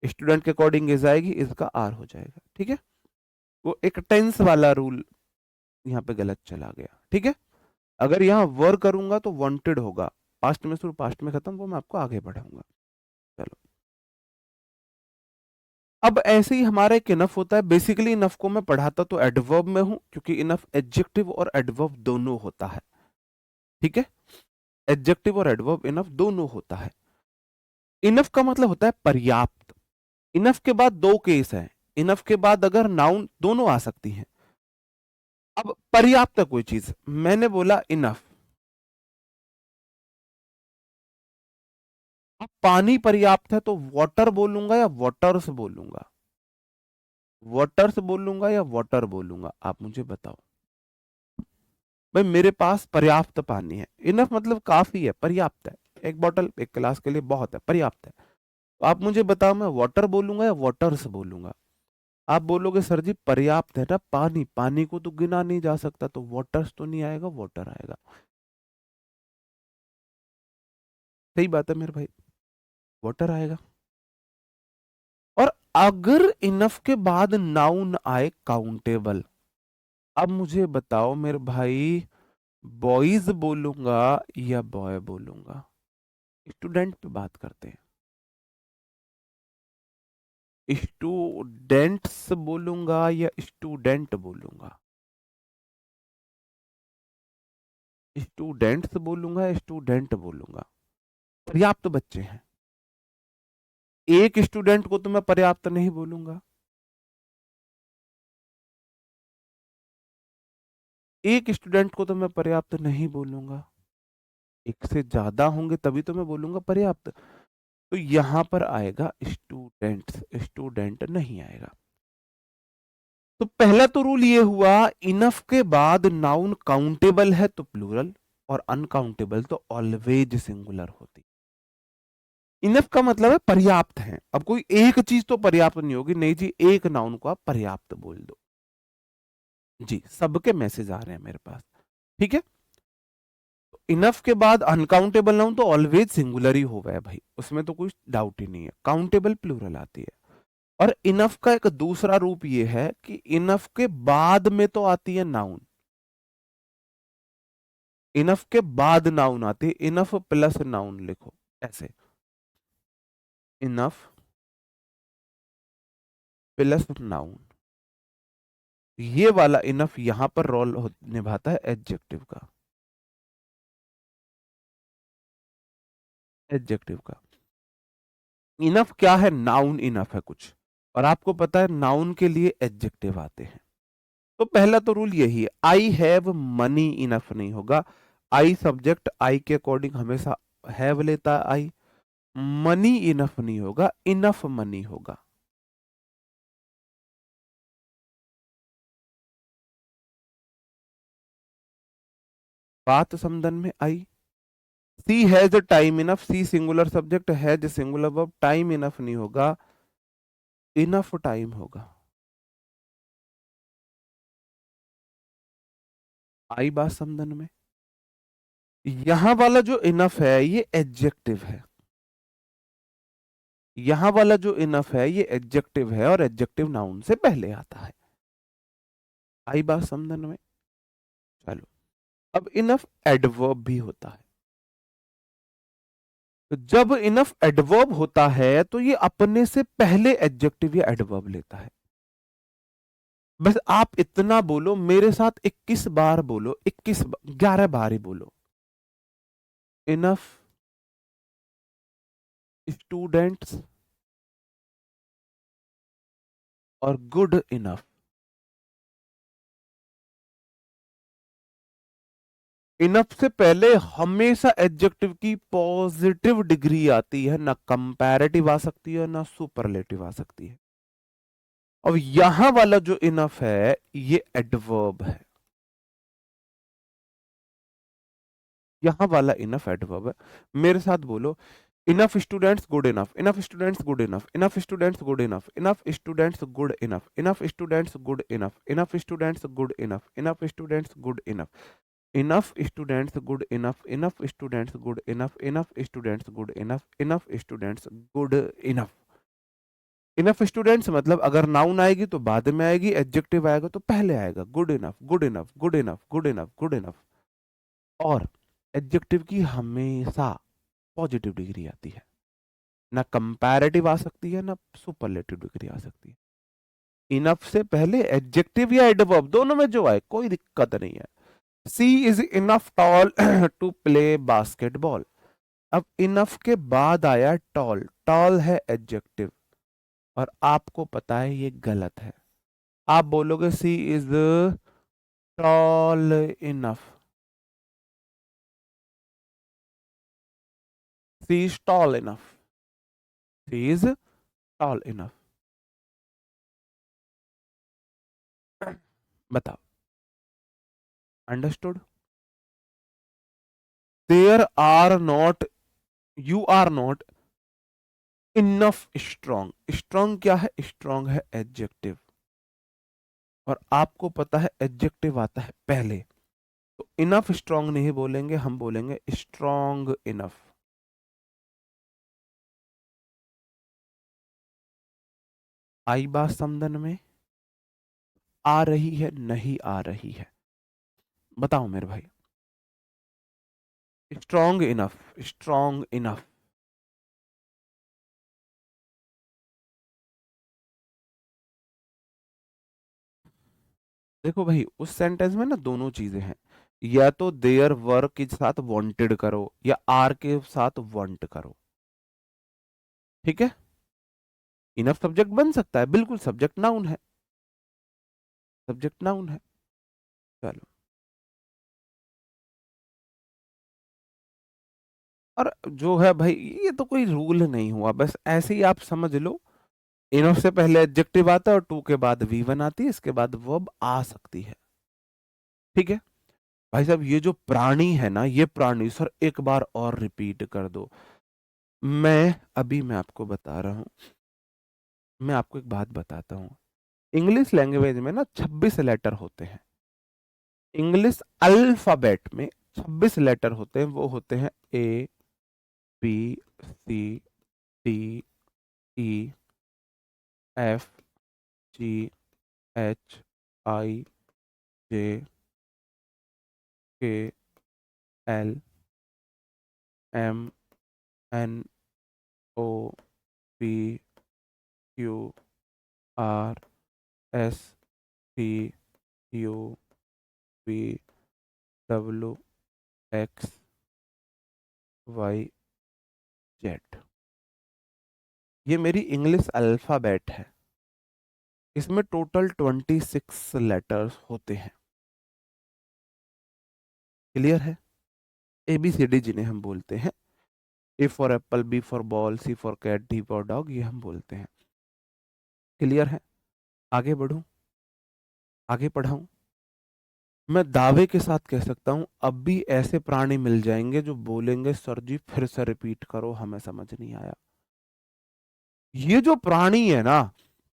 स्टूडेंट के अकॉर्डिंग इज आएगी, इसका आर हो जाएगा। ठीक है, वो एक टेंस वाला रूल यहाँ पे गलत चला गया। ठीक है, अगर यहाँ वर करूंगा तो वांटेड होगा, पास्ट में शुरू पास्ट में खत्म, वो मैं आपको आगे बढ़ाऊंगा। चलो, अब ऐसे ही हमारा एक इनफ होता है। बेसिकली इनफ को मैं पढ़ाता तो एडवर्ब में हूं, क्योंकि इनफ एडजेक्टिव और एडवर्ब दोनों होता है। ठीक है, एडजेक्टिव और एडवर्ब इनफ दोनों होता है। इनफ का मतलब होता है पर्याप्त। इनफ के बाद दो केस हैं, इनफ के बाद अगर नाउन दोनों आ सकती हैं, अब पर्याप्त है कोई चीज, मैंने बोला इनफ, अब पानी पर्याप्त है तो वाटर बोलूंगा या वाटर्स बोलूंगा, वाटर्स बोलूंगा या वाटर बोलूंगा, आप मुझे बताओ। भाई मेरे पास पर्याप्त पानी है, इनफ मतलब काफी है, पर्याप्त है, एक बोतल एक गिलास के लिए बहुत है, पर्याप्त है। तो आप मुझे बताओ मैं वाटर बोलूंगा या वाटर्स बोलूंगा। आप बोलोगे सर जी पर्याप्त है ना पानी, पानी को तो गिना नहीं जा सकता, तो वाटर्स तो नहीं आएगा, वाटर आएगा। सही बात है मेरे भाई, वाटर आएगा। और अगर इनफ के बाद नाउन आए काउंटेबल, अब मुझे बताओ मेरे भाई, बॉयज बोलूंगा या बॉय बोलूंगा। स्टूडेंट पे बात करते हैं, स्टूडेंट्स बोलूंगा या स्टूडेंट बोलूंगा, स्टूडेंट्स बोलूंगा या स्टूडेंट बोलूंगा। पर्याप्त बच्चे हैं, एक स्टूडेंट को तो मैं पर्याप्त नहीं बोलूंगा, एक स्टूडेंट को तो मैं पर्याप्त नहीं बोलूंगा, एक से ज्यादा होंगे तभी तो मैं बोलूंगा पर्याप्त। तो यहां पर आएगा स्टूडेंट्स, स्टूडेंट नहीं आएगा। तो पहला तो रूल ये हुआ, इनफ के बाद नाउन काउंटेबल है तो प्लूरल, और अनकाउंटेबल तो ऑलवेज सिंगुलर होती। इनफ का मतलब है पर्याप्त है, अब कोई एक चीज तो पर्याप्त नहीं होगी, नहीं जी एक नाउन को आप पर्याप्त बोल दो। जी सबके मैसेज आ रहे हैं मेरे पास, ठीक है। इनफ के बाद अनकाउंटेबल नाउन तो ऑलवेज सिंगुलर ही होगा है भाई, उसमें तो कोई डाउट ही नहीं है, काउंटेबल प्लूरल आती है। और इनफ का एक दूसरा रूप ये है कि इनफ के बाद में तो आती है नाउन, इनफ के बाद नाउन आती है, इनफ प्लस नाउन लिखो ऐसे, इनफ प्लस नाउन, ये वाला इनफ यहां पर रोल निभाता है एडजेक्टिव का, एडजेक्टिव का। इनफ क्या है, नाउन इनफ है कुछ, और आपको पता है नाउन के लिए एडजेक्टिव आते हैं। तो पहला तो रूल यही है, आई हैव मनी इनफ नहीं होगा, आई सब्जेक्ट आई के अकॉर्डिंग हमेशा हैव लेता है आई, मनी इनफ नहीं होगा, इनफ मनी होगा। बात समझन में आई। She has time enough, she singular subject, has singular verb, time enough नहीं होगा, इनफ टाइम होगा। आई बात समझन में। यहां वाला जो इनफ है ये एडजेक्टिव है, यहां वाला जो इनफ है ये एडजेक्टिव है, और एडजेक्टिव नाउन से पहले आता है। आई बात समझन में। चलो, अब इनफ एडवर्ब भी होता है, तो जब इनफ एडवर्ब होता है तो ये अपने से पहले एडजेक्टिव या एडवर्ब लेता है। बस आप इतना बोलो मेरे साथ, 21 बार बोलो, 11 बार ही बोलो, इनफ स्टूडेंट्स और गुड इनफ। इनफ से पहले हमेशा एडजेक्टिव की पॉजिटिव डिग्री आती है, ना कंपैरेटिव आ सकती है ना सुपरलेटिव आ सकती है। अब यहां वाला जो इनफ है ये एडवर्ब है, यहां वाला इनफ एडवर्ब है। मेरे साथ बोलो, enough students good enough, enough students good enough, enough students good enough, enough students good enough, enough students good enough, enough students good enough, enough students good enough, enough students good enough, enough students good enough, enough students good enough, enough students good enough. Enough students मतलब अगर noun आएगी तो बाद में आएगी, adjective आएगा तो पहले आएगा, good enough good enough good enough good enough good enough. और एडजेक्टिव की हमेशा पॉजिटिव डिग्री आती है, ना कंपैरेटिव आ सकती है ना सुपरलेटिव डिग्री आ सकती है। इनफ से पहले एडजेक्टिव या एडवर्ब दोनों में जो आए कोई दिक्कत नहीं है। She is enough tall to play basketball, अब इनफ के बाद आया टॉल, टॉल है एडजेक्टिव, और आपको पता है ये गलत है। आप बोलोगे she is tall enough, she is tall enough, she is tall enough. बताओ, understood? There are not, you are not enough strong. Strong क्या है? स्ट्रॉन्ग है एडजेक्टिव, और आपको पता है एडजेक्टिव आता है पहले, तो इनफ स्ट्रॉन्ग नहीं बोलेंगे, हम बोलेंगे स्ट्रॉन्ग इनफ। आई बात समझन में? आ रही है, नहीं आ रही है? बताओ मेरे भाई। Strong enough, strong enough. देखो भाई, उस सेंटेंस में ना दोनों चीजें हैं, या तो देयर वर के साथ वांटेड करो, या आर के साथ वांट करो। ठीक है? इनफ सब्जेक्ट बन सकता है, बिल्कुल सब्जेक्ट नाउन है, सब्जेक्ट नाउन है। चलो, और जो है भाई, ये तो कोई रूल नहीं हुआ, बस ऐसे ही आप समझ लो। इनफ से पहले एडजेक्टिव आता है और टू के बाद वी वन आती है, इसके बाद वर्ब आ सकती है। ठीक है भाई साहब, ये जो प्राणी है ना, ये प्राणी सर एक बार और रिपीट कर दो। मैं आपको बता रहा हूँ, मैं आपको एक बात बताता हूँ। इंग्लिश लैंग्वेज में ना 26 लेटर होते हैं, इंग्लिश अल्फाबेट में 26 लेटर होते हैं, वो होते हैं A, B, C, D, E, F, G, H, I, J, K, L, M, N, O, P, Q, R, S, T, U, V, W, X, Y, Z. ये मेरी इंग्लिश अल्फाबेट है, इसमें टोटल 26 लेटर्स होते हैं। क्लियर है? ए B C D जिन्हें हम बोलते हैं, A for apple, B for ball, C for cat, D for dog, ये हम बोलते हैं। क्लियर है? आगे बढ़ूं, आगे पढ़ाऊं? मैं दावे के साथ कह सकता हूं, अब भी ऐसे प्राणी मिल जाएंगे जो बोलेंगे सर जी फिर से रिपीट करो, हमें समझ नहीं आया। ये जो प्राणी है ना,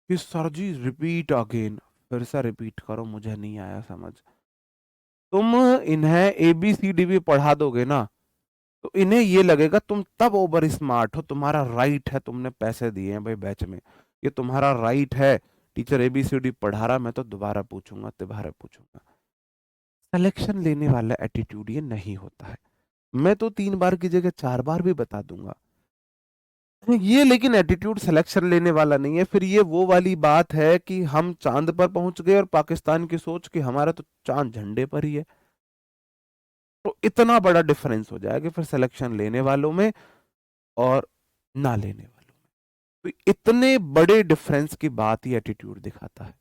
कि सर जी रिपीट अगेन, फिर से रिपीट करो, मुझे नहीं आया समझ, तुम इन्हें ए बी सी डी भी पढ़ा दोगे ना, तो इन्हें ये लगेगा तुम तब ओवर स्मार्ट हो, तुम्हारा राइट है, तुमने पैसे दिए हैं भाई बैच में, ये तुम्हारा राइट है। टीचर एबीसीडी पढ़ा रहा, मैं तो दोबारा पूछूंगा, दोबारा पूछूंगा। सिलेक्शन लेने वाला एटीट्यूड ये नहीं होता है, मैं तो 3 बार की जगह 4 बार भी बता दूंगा ये, लेकिन एटीट्यूड सिलेक्शन लेने वाला नहीं है। फिर ये वो वाली बात है कि हम चांद पर पहुंच गए और पाकिस्तान की सोच कि हमारा तो चांद झंडे पर ही है, तो इतना बड़ा डिफरेंस हो जाएगा फिर सिलेक्शन लेने वालों में और ना लेने वालों में। तो इतने बड़े डिफरेंस की बात ही एटीट्यूड दिखाता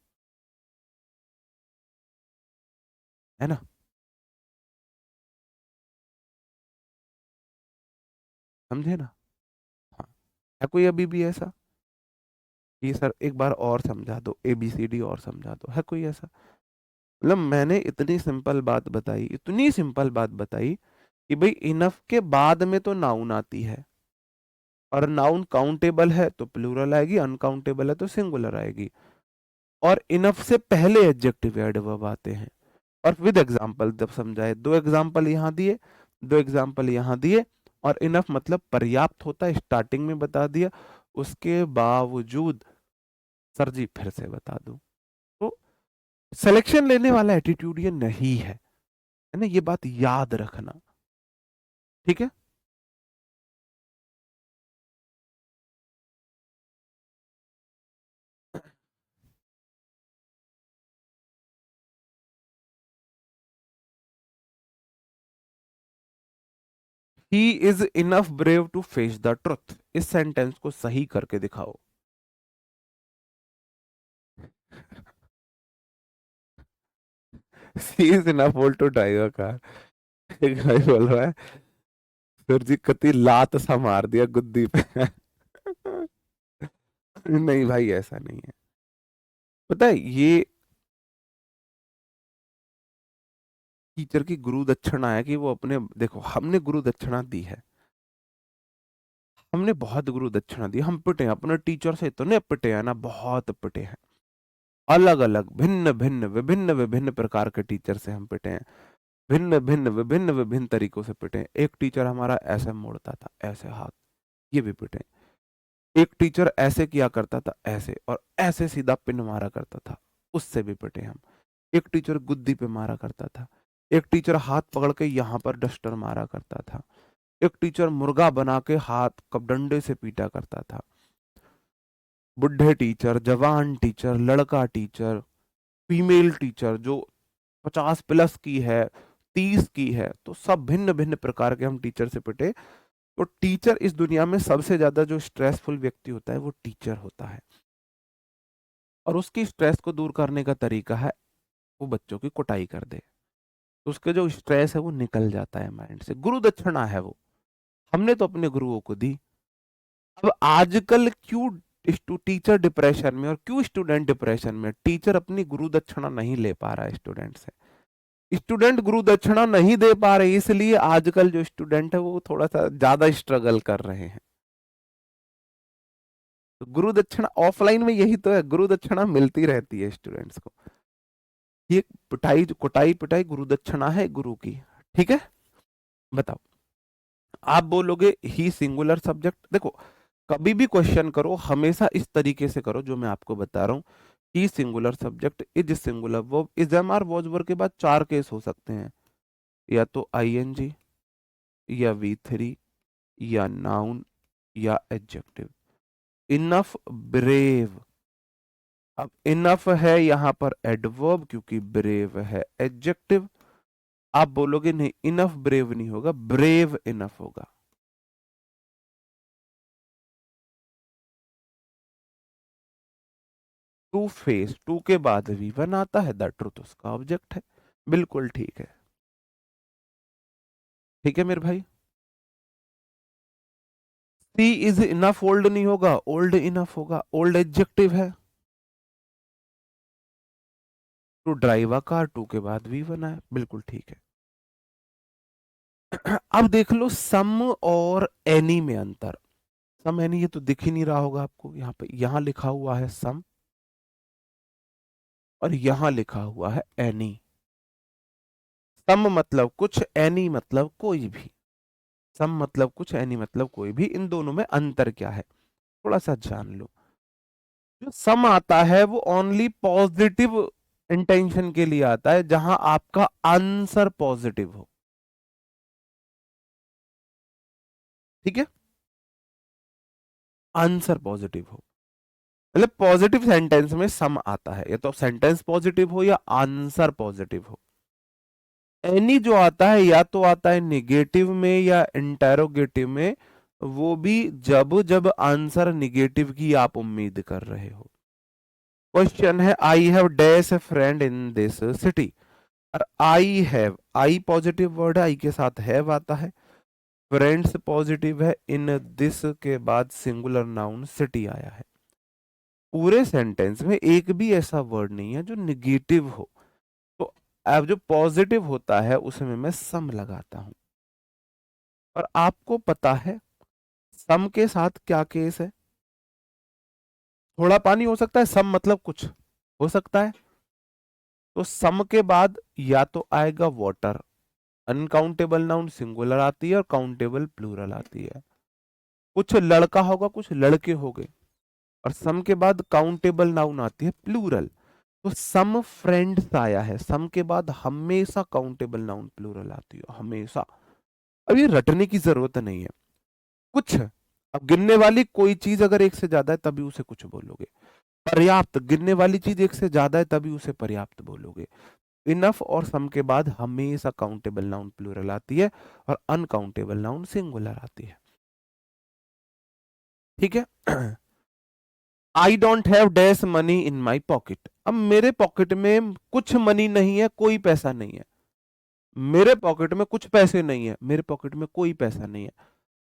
है ना? समझे ना? हाँ। है कोई अभी भी ऐसा कि सर एक बार और समझा दो, एबीसीडी और समझा दो? है कोई ऐसा? मतलब मैंने इतनी सिंपल बात बताई, इतनी सिंपल बात बताई कि भाई इनफ के बाद में तो नाउन आती है, और नाउन काउंटेबल है तो प्लूरल आएगी, अनकाउंटेबल है तो सिंगुलर आएगी, और इनफ से पहले एडजेक्टिव एडवर्ब आते हैं। और विद एग्जाम्पल जब समझाए, 2 एग्जाम्पल यहाँ दिए, 2 एग्जाम्पल यहाँ दिए, और इनफ मतलब पर्याप्त होता है, स्टार्टिंग में बता दिया, उसके बावजूद सर जी फिर से बता दूं, तो सिलेक्शन लेने वाला एटीट्यूड ये नहीं है ना? ये बात याद रखना। ठीक है? He is enough brave to face the truth, इस सेंटेंस को सही करके दिखाओ। She is enough old to drive a car. एक भाई बोल रहा है सर जी कति लात सा मार दिया गुद्दी पे। नहीं भाई ऐसा नहीं है। पता है ये टीचर की गुरु दक्षिणा है कि वो अपने, देखो हमने गुरु दक्षिणा दी है, हमने बहुत गुरु दक्षिणा दी, हम पिटे हैं अपने टीचर से, इतने पिटे हैं ना, बहुत पिटे हैं। अलग अलग भिन्न भिन्न विभिन्न विभिन्न प्रकार के टीचर से हम पिटे हैं, भिन्न भिन्न विभिन्न विभिन्न तरीकों से पिटे हैं। एक टीचर हमारा ऐसे मोड़ता था, ऐसे हाथ, ये भी पिटे हैं। एक टीचर ऐसे किया करता था, ऐसे, और ऐसे सीधा पिन मारा करता था, उससे भी पिटे हम। एक टीचर गुद्दी पे मारा करता था, एक टीचर हाथ पकड़ के यहाँ पर डस्टर मारा करता था, एक टीचर मुर्गा बना के हाथ कब डंडे से पीटा करता था। बुढ़े टीचर, जवान टीचर, लड़का टीचर, फीमेल टीचर जो 50+ की है, 30 की है, तो सब भिन्न भिन्न प्रकार के हम टीचर से पिटे। तो टीचर इस दुनिया में सबसे ज्यादा जो स्ट्रेसफुल व्यक्ति होता है वो टीचर होता है, और उसकी स्ट्रेस को दूर करने का तरीका है वो बच्चों की कुटाई कर दे, तो उसके जो स्ट्रेस है वो निकल जाता है माइंड से। गुरु दक्षिणा है वो, हमने तो अपने गुरुओं को दी। अब आजकल क्यों टीचर डिप्रेशन में और क्यों स्टूडेंट डिप्रेशन में? टीचर अपनी गुरु दक्षिणा नहीं ले पा रहा है स्टूडेंट से, स्टूडेंट गुरु दक्षिणा नहीं दे पा रहे, इसलिए आजकल जो स्टूडेंट है वो थोड़ा सा ज्यादा स्ट्रगल कर रहे हैं। तो गुरु दक्षिणा ऑफलाइन में यही तो है, गुरु दक्षिणा मिलती रहती है स्टूडेंट्स को। ये पिटाई, कुटाई पिटाई गुरु दक्षिणा है गुरु की। ठीक है, बताओ। आप बोलोगे ही सिंगुलर सब्जेक्ट, देखो कभी भी क्वेश्चन करो हमेशा इस तरीके से करो जो मैं आपको बता रहा हूँ। He singular subject, is singular verb, is am are was verb के बाद 4 केस हो सकते हैं, या तो आईएनजी, या V3, या नाउन, या एडजेक्टिव। Enough, brave. अब इनफ है यहां पर एडवर्ब, क्योंकि ब्रेव है एडजेक्टिव। आप बोलोगे नहीं इनफ ब्रेव नहीं होगा, ब्रेव इनफ होगा। टू फेस, टू के बाद V1 आता है, द ट्रुथ उसका ऑब्जेक्ट है। बिल्कुल ठीक है। ठीक है मेरे भाई। सी इज इनफ ओल्ड नहीं होगा, ओल्ड इनफ होगा, ओल्ड एडजेक्टिव है। To drive a car, to के बाद V1 आया, बिल्कुल ठीक है। अब देख लो सम और एनी में अंतर। सम एनी ये तो दिख ही नहीं रहा होगा आपको, यहाँ पे, यहाँ लिखा हुआ है सम और यहाँ लिखा हुआ है एनी। सम मतलब कुछ, एनी मतलब कोई भी। सम मतलब कुछ, एनी मतलब कोई भी। इन दोनों में अंतर क्या है थोड़ा सा जान लो। जो सम आता है वो ओनली पॉजिटिव इंटेंशन के लिए आता है, जहां आपका आंसर पॉजिटिव हो। ठीक है, आंसर पॉजिटिव हो, मतलब पॉजिटिव सेंटेंस में सम आता है, या तो सेंटेंस पॉजिटिव हो या आंसर पॉजिटिव हो। एनी जो आता है या तो आता है निगेटिव में या इंटेरोगेटिव में, वो भी जब जब आंसर निगेटिव की आप उम्मीद कर रहे हो। क्वेश्चन है I have dash a friend in this city, और I have, I positive word है, आई के साथ हैव आता है, फ्रेंड्स पॉजिटिव है, इन दिस के बाद सिंगुलर नाउन सिटी आया है। पूरे सेंटेंस में एक भी ऐसा वर्ड नहीं है जो निगेटिव हो, तो अब जो पॉजिटिव होता है उसमें मैं सम लगाता हूं। और आपको पता है सम के साथ क्या केस है? थोड़ा पानी हो सकता है, सम मतलब कुछ हो सकता है। तो सम के बाद या तो आएगा वाटर, अनकाउंटेबल नाउन सिंगुलर आती है और काउंटेबल प्लूरल आती है। कुछ लड़का होगा, कुछ लड़के हो गए, और सम के बाद काउंटेबल नाउन आती है प्लूरल। तो सम फ्रेंड्स आया है, सम के बाद हमेशा काउंटेबल नाउन प्लूरल आती है, हमेशा। अब ये रटने की जरूरत नहीं है कुछ। अब गिनने वाली कोई चीज अगर एक से ज्यादा है तभी उसे कुछ बोलोगे, पर्याप्त गिनने वाली चीज एक से ज्यादा है तभी उसे पर्याप्त बोलोगे। इनफ और सम के बाद हमेशा काउंटेबल नाउन प्लूरल आती है और अनकाउंटेबल नाउन सिंगुलर आती है। ठीक है। I don't have dash money in my pocket. अब मेरे पॉकेट में कुछ मनी नहीं है, कोई पैसा नहीं है। मेरे पॉकेट में कुछ पैसे नहीं है, मेरे पॉकेट में कोई पैसा नहीं है।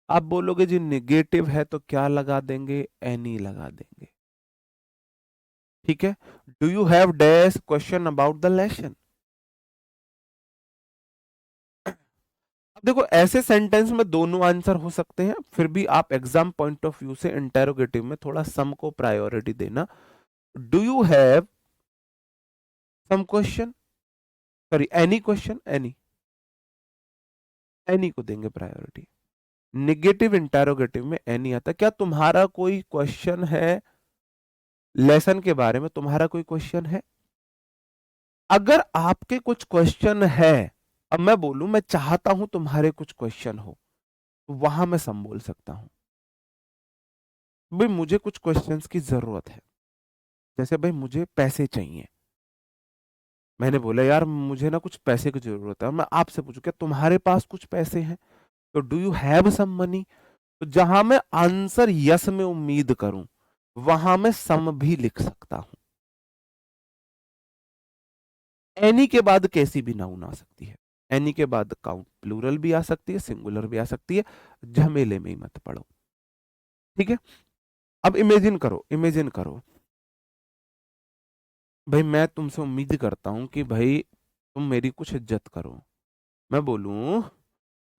आप बोलोगे जी निगेटिव है तो क्या लगा देंगे, एनी लगा देंगे। ठीक है। Do you have dash question about the lesson. अब देखो ऐसे सेंटेंस में दोनों आंसर हो सकते हैं, फिर भी आप एग्जाम पॉइंट ऑफ व्यू से इंटेरोगेटिव में थोड़ा सम को प्रायोरिटी देना। Do you have some question, sorry any question, any, any को देंगे प्रायोरिटी। निगेटिव इंटेरोगेटिव में एनी आता है। क्या तुम्हारा कोई क्वेश्चन है लेसन के बारे में, तुम्हारा कोई क्वेश्चन है? अगर आपके कुछ क्वेश्चन है, अब मैं बोलूं मैं चाहता हूं तुम्हारे कुछ क्वेश्चन हो, तो वहां मैं सम बोल सकता हूं। भाई मुझे कुछ क्वेश्चंस की जरूरत है, जैसे भाई मुझे पैसे चाहिए, मैंने बोला यार मुझे ना कुछ पैसे की जरूरत है, मैं आपसे पूछूं क्या तुम्हारे पास कुछ पैसे हैं, तो do you have some money. तो जहां मैं आंसर यस में उम्मीद करूं, वहां मैं सम भी लिख सकता हूं। एनी के बाद कैसी भी नाउन आ सकती है, एनी के बाद काउंट प्लूरल भी आ सकती है, सिंगुलर भी आ सकती है, झमेले में ही मत पड़ो। ठीक है। अब इमेजिन करो, इमेजिन करो भाई मैं तुमसे उम्मीद करता हूं कि भाई तुम मेरी कुछ इज्जत करो। मैं बोलूं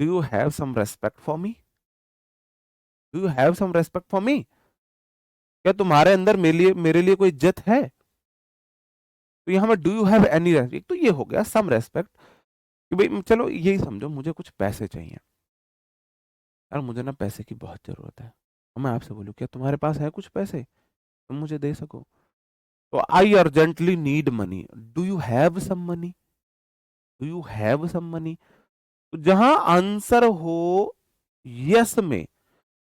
do you have some respect for me, do you have some respect for me. क्या तुम्हारे अंदर मेरे लिए कोई इज्जत है। तो यहां मैं do you have any respect, तो ये हो गया सम रेस्पेक्ट। कि भाई चलो यही समझो मुझे कुछ पैसे चाहिए, यार मुझे ना पैसे की बहुत जरूरत है, और मैं आपसे बोलूं क्या तुम्हारे पास है कुछ पैसे तुम मुझे दे सको। तो I urgently need money, do you have some money, do you have some money. तो जहां आंसर हो यस में,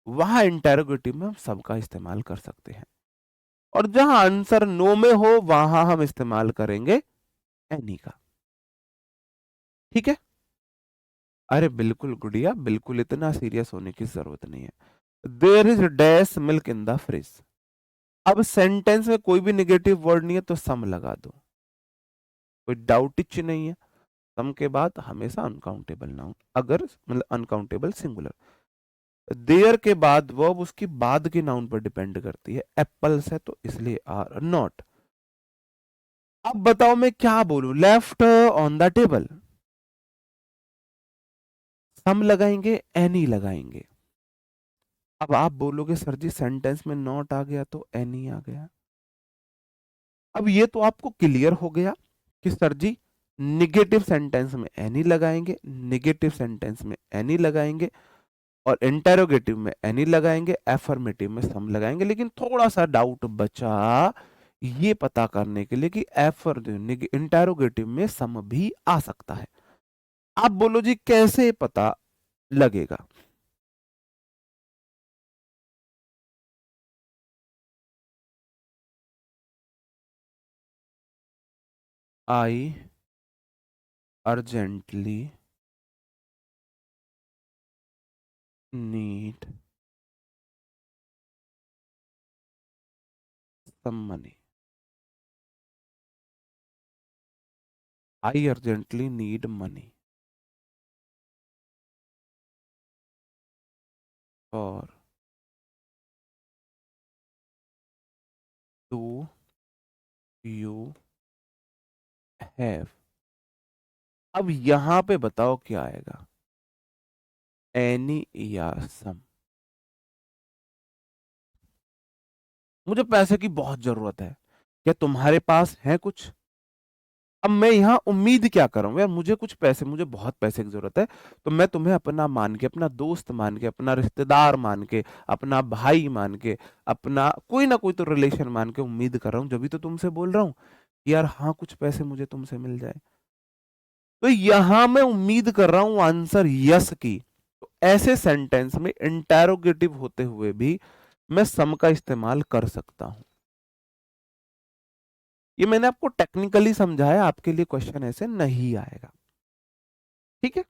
वहां इंटेरोगेटिव में हम सबका इस्तेमाल कर सकते हैं, और जहां आंसर नो में हो वहां हम इस्तेमाल करेंगे एनी का। ठीक है। अरे बिल्कुल गुड़िया, बिल्कुल इतना सीरियस होने की जरूरत नहीं है। There is dash milk in the fridge. अब सेंटेंस में कोई भी निगेटिव वर्ड नहीं है तो सम लगा दो, कोई डाउट इच नहीं है। सम के बाद हमेशा अनकाउंटेबल नाउन, अगर मतलब अनकाउंटेबल सिंगुलर। देयर के बाद वर्ब उसकी बाद के नाउन पर डिपेंड करती है, एप्पल्स है तो इसलिए आर नॉट। अब बताओ मैं क्या बोलूं, लेफ्ट ऑन द टेबल, सम लगाएंगे एनी लगाएंगे। अब आप बोलोगे सर जी सेंटेंस में नॉट आ गया तो एनी आ गया। अब ये तो आपको क्लियर हो गया कि सर जी निगेटिव सेंटेंस में एनी लगाएंगे, निगेटिव सेंटेंस में एनी लगाएंगे, और इंटेरोगेटिव में एनी लगाएंगे, एफर्मेटिव में सम लगाएंगे। लेकिन थोड़ा सा डाउट बचा ये पता करने के लिए कि एफर इंटेरोगेटिव में सम भी आ सकता है। आप बोलो जी कैसे पता लगेगा। आई अर्जेंटली नीड सम मनी, आई अर्जेंटली नीड मनी और टू यू हैव। अब यहां पे बताओ क्या आएगा, एनी या सम। मुझे पैसे की बहुत जरूरत है, क्या तुम्हारे पास है कुछ। अब मैं यहाँ उम्मीद क्या करूं, यार मुझे कुछ पैसे, मुझे बहुत पैसे की जरूरत है, तो मैं तुम्हें अपना मान के, अपना दोस्त मान के, अपना रिश्तेदार मान के, अपना भाई मान के, अपना कोई ना कोई तो रिलेशन मान के उम्मीद कर रहा हूं, जब भी तो तुमसे बोल रहा हूं कि यार हाँ कुछ पैसे मुझे तुमसे मिल जाए। तो यहां मैं उम्मीद कर रहा हूं आंसर यस की। तो ऐसे सेंटेंस में इंटेरोगेटिव होते हुए भी मैं सम का इस्तेमाल कर सकता हूं। ये मैंने आपको टेक्निकली समझाया, आपके लिए क्वेश्चन ऐसे नहीं आएगा। ठीक है।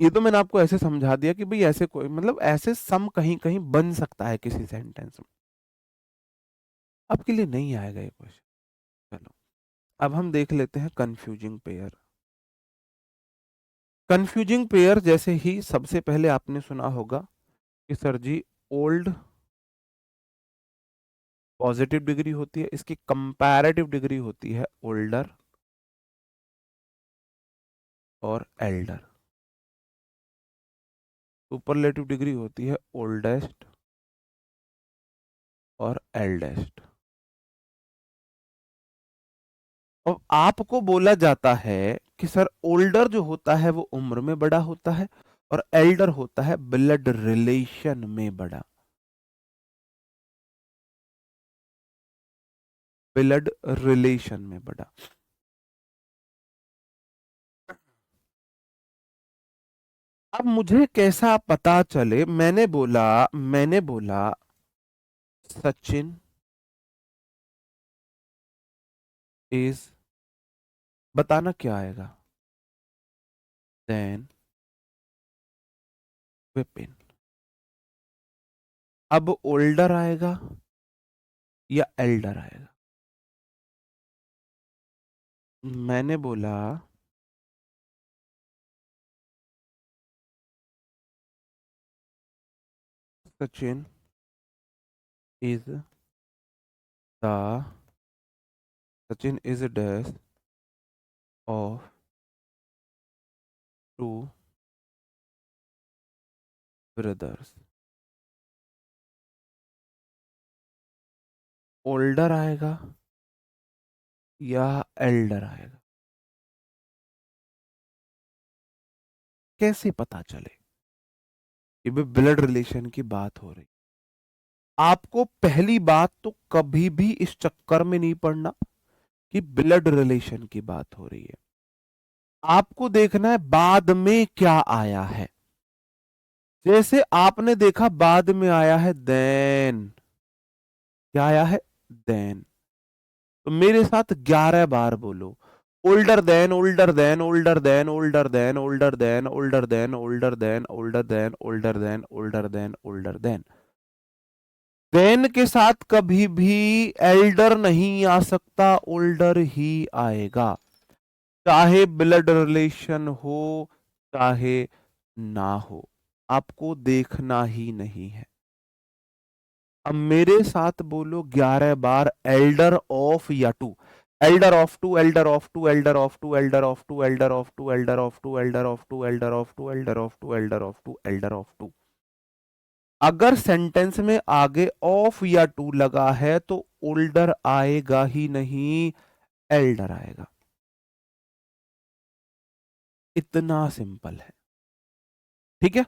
ये तो मैंने आपको ऐसे समझा दिया कि भाई ऐसे कोई मतलब ऐसे सम कहीं कहीं बन सकता है किसी सेंटेंस में। आपके लिए नहीं आएगा ये क्वेश्चन। चलो अब हम देख लेते हैं कंफ्यूजिंग पेयर। कंफ्यूजिंग पेयर जैसे ही सबसे पहले आपने सुना होगा कि सर जी ओल्ड पॉजिटिव डिग्री होती है, इसकी कंपैरेटिव डिग्री होती है ओल्डर और एल्डर। सुपरलेटिव डिग्री होती है ओल्डेस्ट और एल्डेस्ट। और आपको बोला जाता है कि सर ओल्डर जो होता है वो उम्र में बड़ा होता है और एल्डर होता है ब्लड रिलेशन में बड़ा। ब्लड रिलेशन में बड़ा। अब मुझे कैसा पता चले, मैंने बोला सचिन इज, बताना क्या आएगा, देन विपिन। अब ओल्डर आएगा या एल्डर आएगा? मैंने बोला Sachin is the Sachin is dash of two brothers. Older आएगा या एल्डर आएगा? कैसे पता चले? ये भी ब्लड रिलेशन की बात हो रही। आपको पहली बात तो कभी भी इस चक्कर में नहीं पड़ना कि ब्लड रिलेशन की बात हो रही है। आपको देखना है बाद में क्या आया है। जैसे आपने देखा बाद में आया है देन, क्या आया है, देन। तो मेरे साथ 11 बार बोलो, older than older than older than older than older than older than older than older than older than older than older than. Than के साथ कभी भी एल्डर नहीं आ सकता, ओल्डर ही आएगा, चाहे ब्लड रिलेशन हो चाहे ना हो। आपको देखना ही नहीं है। अब मेरे साथ बोलो 11 बार, एल्डर ऑफ या two, elder of two, elder of two, elder of two, elder of two, elder of two, elder of two, elder of two, elder of two, elder of two, elder of two, elder of two. अगर सेंटेंस में आगे of या to लगा है तो older आएगा ही नहीं, एल्डर आएगा। इतना सिंपल है, ठीक है।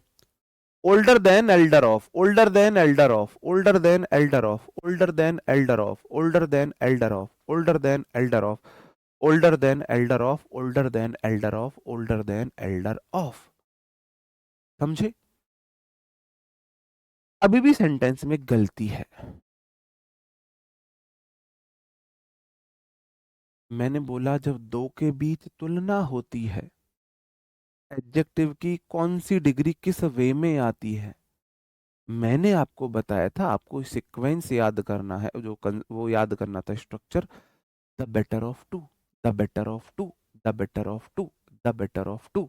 older than elder of, older than elder of, older than elder of, older than elder of, older than elder of, older than elder of, older than elder of, older than elder of, older than elder of। समझे? अभी भी sentence में गलती है। मैंने बोला जब दो के बीच तुलना होती है, एडजेक्टिव की कौन सी डिग्री किस वे में आती है। मैंने आपको बताया था, आपको सीक्वेंस याद करना है, वो याद करना था structure, the better of two, the better of two, the better of two, the better of two.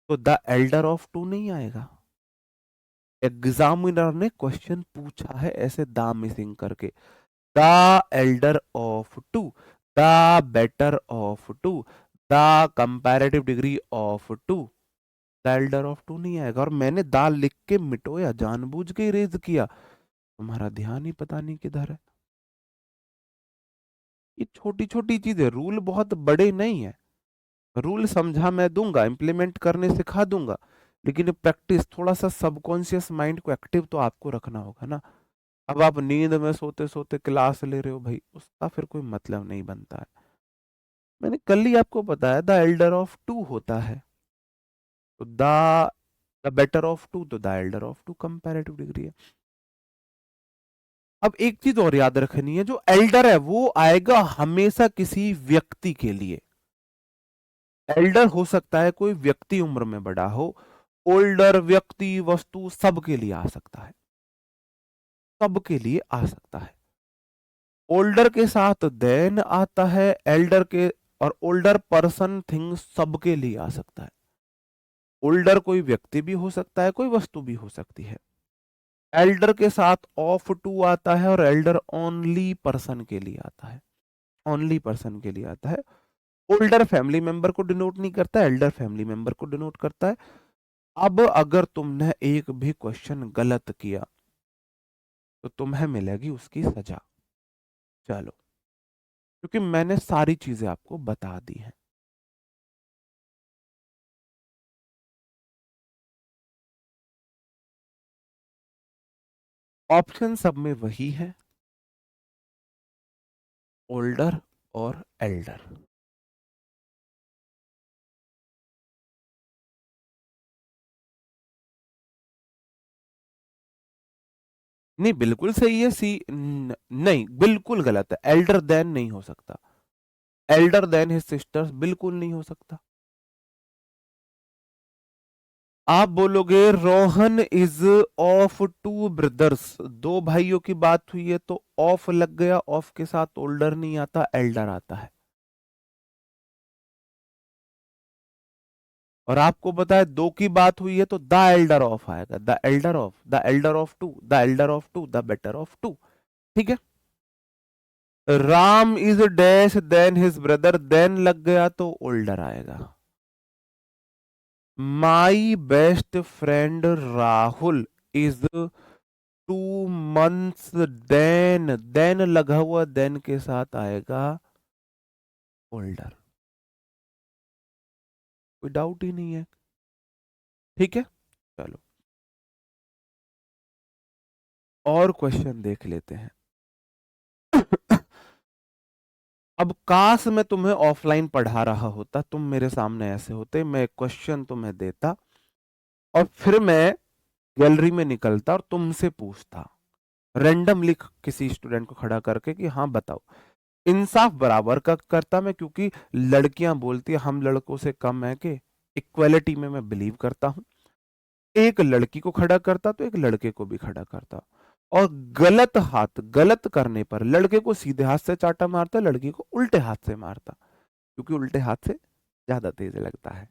तो द एल्डर ऑफ टू नहीं आएगा। एग्जामिनर ने क्वेश्चन पूछा है ऐसे द मिसिंग करके, the elder of two, the better of two, the comparative degree of two. The elder of two नहीं आएगा। और मैंने द लिख के मिटोया, जानबूझ के इरेज किया, तुम्हारा ध्यान ही पता नहीं किधर है। ये छोटी छोटी चीजें, रूल बहुत बड़े नहीं है। रूल समझा मैं दूंगा, इम्प्लीमेंट करने सिखा दूंगा, लेकिन प्रैक्टिस, थोड़ा सा सबकॉन्शियस माइंड को एक्टिव तो आपको रखना होगा ना। अब आप नींद में सोते सोते क्लास ले रहे हो भाई, उसका फिर कोई मतलब नहीं बनता है। मैंने कल ही आपको बताया द एल्डर ऑफ टू होता है, तो द बेटर ऑफ टू, तो the elder of two comparative degree है। अब एक चीज और याद रखनी है, जो एल्डर है वो आएगा हमेशा किसी व्यक्ति के लिए। एल्डर हो सकता है कोई व्यक्ति उम्र में बड़ा हो, ओल्डर व्यक्ति वस्तु सबके लिए आ सकता है, सबके लिए आ सकता है। ओल्डर के साथ देन आता है, एल्डर के और ओल्डर पर्सन थिंग सबके लिए आ सकता है। ओल्डर कोई व्यक्ति भी हो सकता है, कोई वस्तु भी हो सकती है। एल्डर के साथ ऑफ टू आता है और एल्डर ओनली पर्सन के लिए आता है, ओनली पर्सन के लिए आता है। ओल्डर फैमिली मेंबर को डिनोट नहीं करता, एल्डर फैमिली मेंबर को डिनोट करता है। अब अगर तुमने एक भी क्वेश्चन गलत किया तो तुम्हें मिलेगी उसकी सजा। चलो, क्योंकि मैंने सारी चीजें आपको बता दी हैं। ऑप्शन सब में वही है, ओल्डर और एल्डर। नहीं, बिल्कुल सही है सी। नहीं, बिल्कुल गलत है, एल्डर देन नहीं हो सकता, एल्डर देन हिज सिस्टर्स बिल्कुल नहीं हो सकता। आप बोलोगे Rohan is of two brothers, दो भाइयों की बात हुई है तो ऑफ लग गया, ऑफ के साथ ओल्डर नहीं आता, एल्डर आता है। और आपको पता है दो की बात हुई है तो द एल्डर ऑफ आएगा, the elder of, the elder of two, the elder of two, the better of two. ठीक है। Ram is dash than his brother, than लग गया तो ओल्डर आएगा। My best friend Rahul is 2 months, than, than लगा हुआ, then के साथ आएगा ओल्डर। कोई डाउट ही नहीं है। ठीक है, चलो और क्वेश्चन देख लेते हैं। अब काश मैं तुम्हें ऑफलाइन पढ़ा रहा होता, तुम मेरे सामने ऐसे होते, मैं क्वेश्चन तुम्हें देता और फिर मैं गैलरी में निकलता और तुमसे पूछता रैंडमली किसी स्टूडेंट को खड़ा करके कि हाँ बताओ। इंसाफ बराबर का करता मैं, क्योंकि लड़कियां बोलती है हम लड़कों से कम है, कि इक्वालिटी में मैं बिलीव करता हूं। एक लड़की को खड़ा करता तो एक लड़के को भी खड़ा करता, और गलत हाथ गलत करने पर लड़के को सीधे हाथ से चाटा मारता, लड़की को उल्टे हाथ से मारता, क्योंकि उल्टे हाथ से ज्यादा तेज लगता है।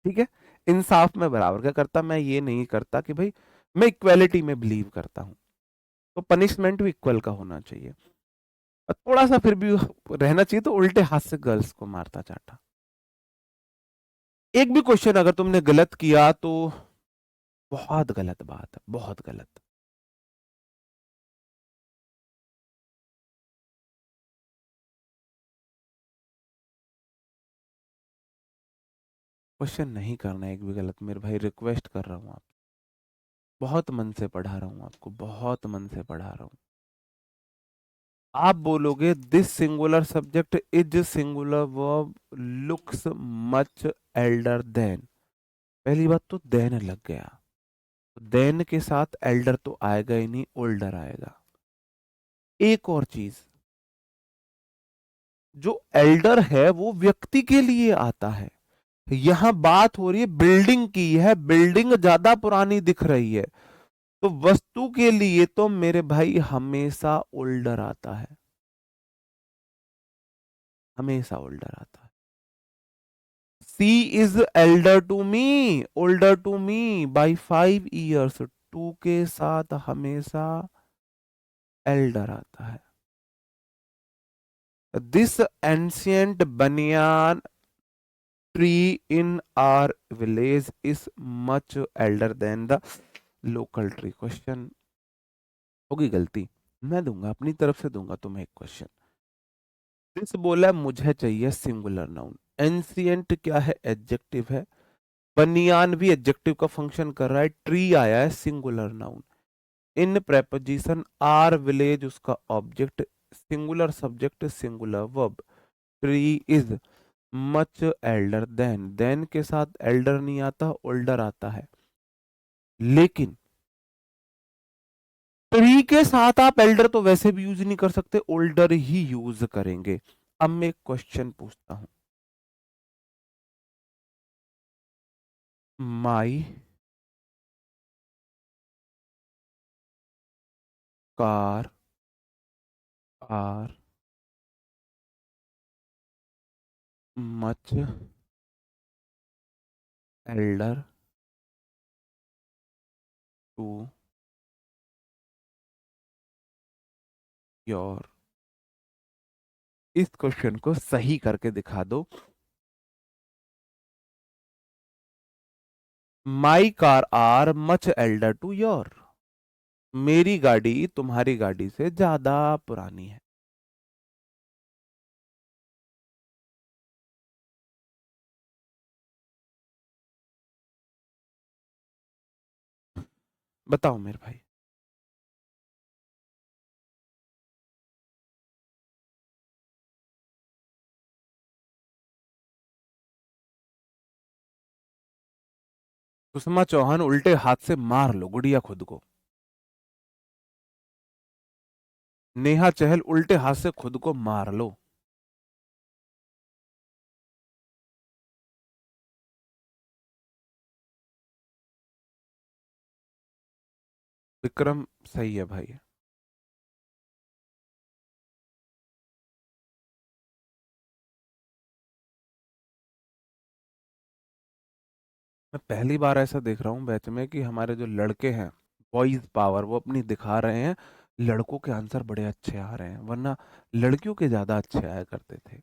ठीक है। इंसाफ में बराबर का करता, मैं ये नहीं करता कि भाई मैं इक्वालिटी में बिलीव करता हूं, तो पनिशमेंट भी इक्वल का होना चाहिए। और थोड़ा सा फिर भी रहना चाहिए, तो उल्टे हाथ से गर्ल्स को मारता चाटा। एक भी क्वेश्चन अगर तुमने गलत किया तो बहुत गलत बात है, बहुत गलत। क्वेश्चन नहीं करना एक भी गलत, मेरे भाई रिक्वेस्ट कर रहा हूं आप, बहुत मन से पढ़ा रहा हूं आपको, बहुत मन से पढ़ा रहा हूं। आप बोलोगे this singular subject is singular verb looks much elder than, पहली बात तो देन लग गया, देन के साथ एल्डर तो आएगा ही नहीं, ओल्डर आएगा। एक और चीज, जो एल्डर है वो व्यक्ति के लिए आता है, यहां बात हो रही है बिल्डिंग की है, बिल्डिंग ज्यादा पुरानी दिख रही है, तो वस्तु के लिए तो मेरे भाई हमेशा ओल्डर आता है, हमेशा ओल्डर आता है। She is elder to me, older to me by 5 years, to के साथ हमेशा एल्डर आता है। This ancient banyan tree in our village is much elder than the local tree। Question होगी गलती, मैं दूंगा अपनी तरफ से, दूंगा तुम्हें एक क्वेश्चन। दिस बोला मुझे चाहिए सिंगुलर नाउन, एंशियंट क्या है, एडजेक्टिव है, बनियान भी एडजेक्टिव का फंक्शन कर रहा है, ट्री आया है singular noun, in preposition our village उसका object, singular subject singular verb, tree is much elder than, than के साथ एल्डर नहीं आता, ओल्डर आता है। लेकिन ट्री के साथ आप एल्डर तो वैसे भी यूज नहीं कर सकते, ओल्डर ही यूज करेंगे। अब मैं एक क्वेश्चन पूछता हूं, my car are much elder to your. इस क्वेश्चन को सही करके दिखा दो। My car are much elder to your. मेरी गाड़ी तुम्हारी गाड़ी से ज्यादा पुरानी है। बताओ मेरे भाई। कुसुमा चौहान उल्टे हाथ से मार लो गुड़िया खुद को। नेहा चहल उल्टे हाथ से खुद को मार लो। विक्रम सही है भाई। मैं पहली बार ऐसा देख रहा हूँ बैच में कि हमारे जो लड़के हैं बॉयज पावर वो अपनी दिखा रहे हैं। लड़कों के आंसर बड़े अच्छे आ रहे हैं, वरना लड़कियों के ज्यादा अच्छे आया करते थे।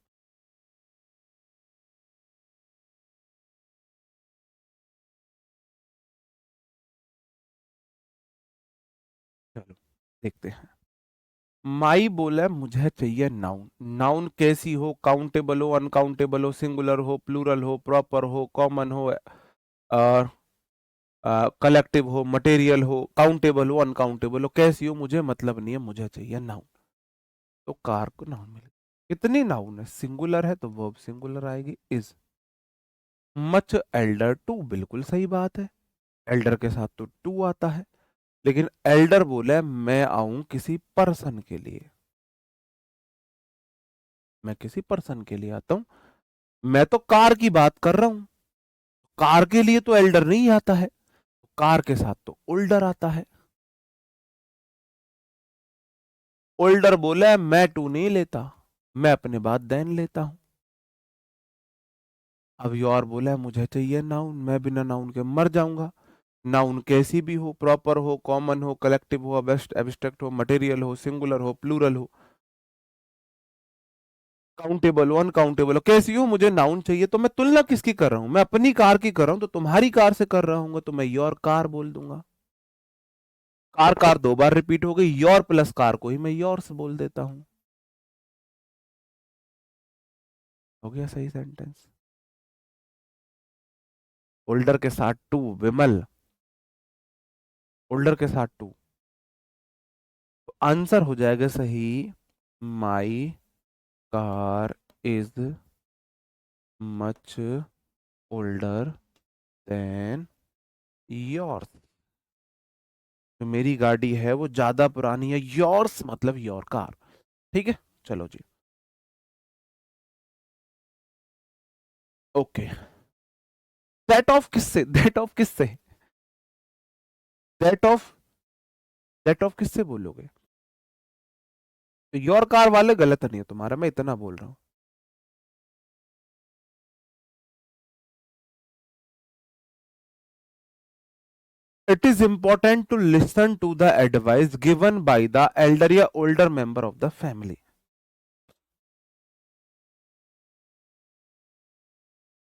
चलो देखते हैं। माई बोला मुझे चाहिए नाउन। नाउन कैसी हो? काउंटेबल हो, अनकाउंटेबल हो, सिंगुलर हो, प्लूरल हो, प्रॉपर हो, कॉमन हो, और कलेक्टिव हो, मटेरियल हो, काउंटेबल हो, अनकाउंटेबल हो, कैसी हो मुझे मतलब नहीं है, मुझे चाहिए नाउन। तो कार को नाउन मिलेगा। कितनी नाउन है? सिंगुलर है तो वर्ब सिंगुलर आएगी इज। मच एल्डर टू बिल्कुल सही बात है। एल्डर के साथ तो टू आता है। लेकिन एल्डर बोला है मैं आऊं किसी पर्सन के लिए। मैं किसी पर्सन के लिए आता हूं। मैं तो कार की बात कर रहा हूं। कार के लिए तो एल्डर नहीं आता है। कार के साथ तो ओल्डर आता है। ओल्डर बोला है मैं टू नहीं लेता, मैं अपने बाद देन लेता हूं। अब योर बोला है मुझे चाहिए नाउन, मैं बिना नाउन के मर जाऊंगा। नाउन कैसी भी हो, प्रॉपर हो, कॉमन हो, कलेक्टिव हो, एब्स्ट्रैक्ट हो, मटेरियल हो, सिंगुलर हो, प्लूरल हो, काउंटेबल हो, अनकाउंटेबल हो, कैसी हो मुझे नाउन चाहिए। तो मैं तुलना किसकी कर रहा हूं? मैं अपनी कार की कर रहा हूं, तो तुम्हारी कार से कर रहा हूं तो मैं योर कार बोल दूंगा। कार कार दो बार रिपीट हो गई, योर प्लस कार को ही मैं योर्स बोल देता हूं। हो गया सही सेंटेंस। होल्डर के साथ टू विमल। होल्डर के साथ टू, तो आंसर हो जाएगा सही। My car is much older than yours. जो मेरी गाड़ी है वो ज्यादा पुरानी है। योर्स मतलब योर कार। ठीक है, चलो जी। ओके। दैट ऑफ किससे? दैट ऑफ किससे? दैट ऑफ, दैट ऑफ किससे बोलोगे? तो योर कार वाले गलत नहीं है तुम्हारा, मैं इतना बोल रहा हूं। It is important to listen to the advice given by the elder या older member of the family.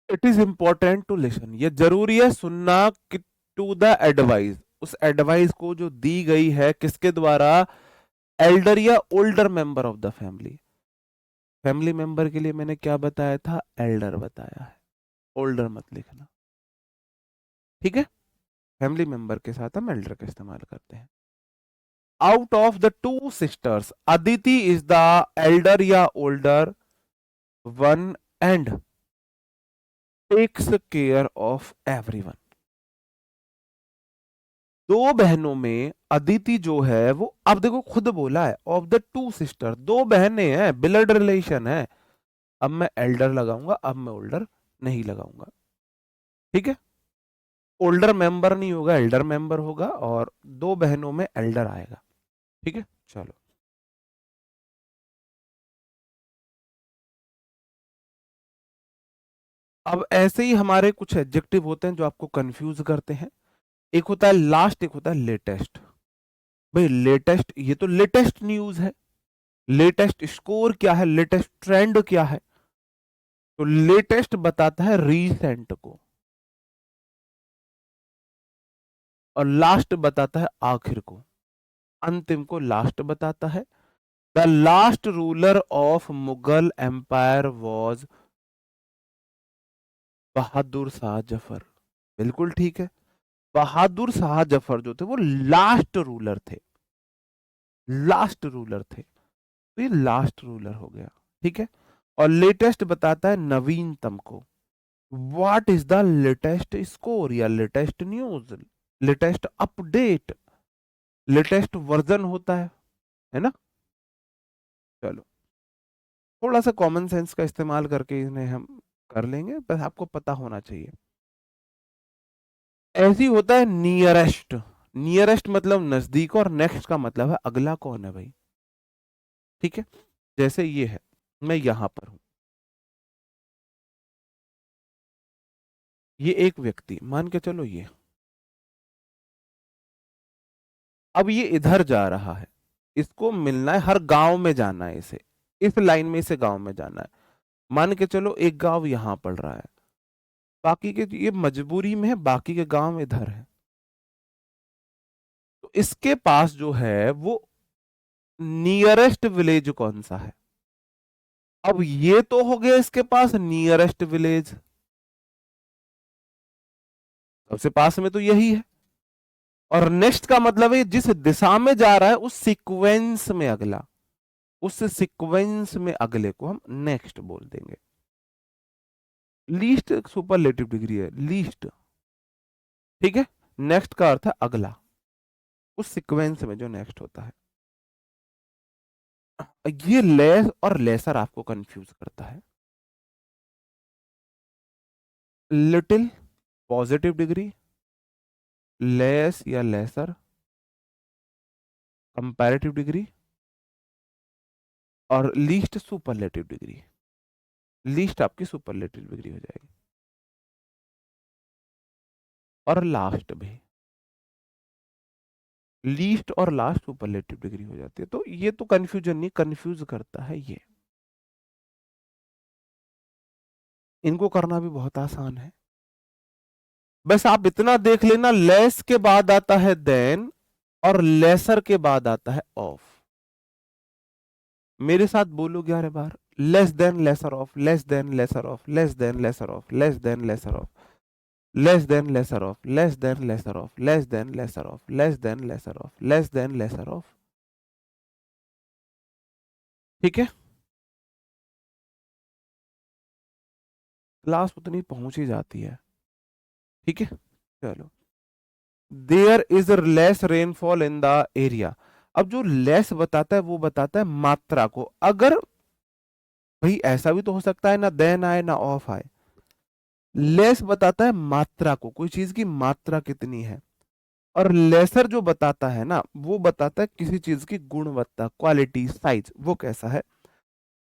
It is important to listen, ये जरूरी है सुनना टू द एडवाइस। उस एडवाइस को जो दी गई है किसके द्वारा? एल्डर या older member of the family. Family member के लिए मैंने क्या बताया था? एल्डर बताया है। ओल्डर मत लिखना, ठीक है। फैमिली मेंबर के साथ हम एल्डर का इस्तेमाल करते हैं। Out of the two sisters Aditi is the elder या older one and takes care of everyone. दो बहनों में अदिति जो है वो, अब देखो खुद बोला है ऑफ द टू सिस्टर, दो बहनें हैं, ब्लड रिलेशन है। अब मैं एल्डर लगाऊंगा, अब मैं ओल्डर नहीं लगाऊंगा, ठीक है। ओल्डर मेंबर नहीं होगा, एल्डर मेंबर होगा, और दो बहनों में एल्डर आएगा। ठीक है, चलो। अब ऐसे ही हमारे कुछ एडजेक्टिव होते हैं जो आपको कंफ्यूज करते हैं। एक होता है लास्ट, एक होता है लेटेस्ट। भाई लेटेस्ट, ये तो लेटेस्ट न्यूज है। लेटेस्ट स्कोर क्या है, लेटेस्ट ट्रेंड क्या है? तो लेटेस्ट बताता है रीसेंट को, और लास्ट बताता है आखिर को, अंतिम को लास्ट बताता है। The last ruler of Mughal empire was Bahadur Shah Zafar. बिल्कुल ठीक है, बहादुर शाह जफर जो थे वो लास्ट रूलर थे, लास्ट रूलर थे, तो ये लास्ट रूलर हो गया। ठीक है, और लेटेस्ट बताता है नवीनतम को। What is the latest score या latest news, latest update, latest version होता है ना। चलो, थोड़ा सा कॉमन सेंस का इस्तेमाल करके इन्हें हम कर लेंगे, बस आपको पता होना चाहिए। ऐसी होता है नियरेस्ट। नियरेस्ट मतलब नजदीक, और नेक्स्ट का मतलब है अगला कौन है भाई। ठीक है, जैसे ये है, मैं यहां पर हूं, ये एक व्यक्ति मान के चलो ये, अब ये इधर जा रहा है, इसको मिलना है, हर गांव में जाना है इसे, इस लाइन में इसे गांव में जाना है। मान के चलो एक गांव यहां पड़ रहा है, बाकी के ये मजबूरी में है, बाकी के गांव इधर है, तो इसके पास जो है वो नियरेस्ट विलेज कौन सा है। अब ये तो हो गया इसके पास नियरेस्ट विलेज, सबसे पास में तो यही है, और नेक्स्ट का मतलब है जिस दिशा में जा रहा है उस सीक्वेंस में अगला, उस सीक्वेंस में अगले को हम नेक्स्ट बोल देंगे। लीस्ट सुपरलेटिव डिग्री है, लीस्ट। ठीक है, नेक्स्ट का अर्थ है अगला, उस सीक्वेंस में जो नेक्स्ट होता है। ये लेस और लेसर आपको कंफ्यूज करता है। लिटिल पॉजिटिव डिग्री, लेस या लेसर कंपैरेटिव डिग्री, और लीस्ट सुपरलेटिव डिग्री। लीस्ट आपकी सुपरलेटिव डिग्री हो जाएगी, और लास्ट भी लीस्ट और लास्ट सुपरलेटिव डिग्री हो जाती है। तो ये तो कंफ्यूजन नहीं, कंफ्यूज करता है ये। इनको करना भी बहुत आसान है, बस आप इतना देख लेना, लेस के बाद आता है देन, और लेसर के बाद आता है ऑफ। मेरे साथ बोलो 11 बार, less than lesser of, less than lesser of, less than lesser of, less than lesser of, less than lesser of, less than lesser of, less than lesser of, less than lesser of, less than lesser of. ठीक है, class उतनी पहुंच ही जाती है। ठीक है, चलो। There is less rainfall in the area. अब जो लेस बताता है वो बताता है मात्रा को। अगर भाई ऐसा भी तो हो सकता है ना देन आए ना ऑफ आए, लेस बताता है मात्रा को, कोई चीज की मात्रा कितनी है, और लेसर जो बताता है ना वो बताता है किसी चीज की गुणवत्ता, क्वालिटी, साइज, वो कैसा है।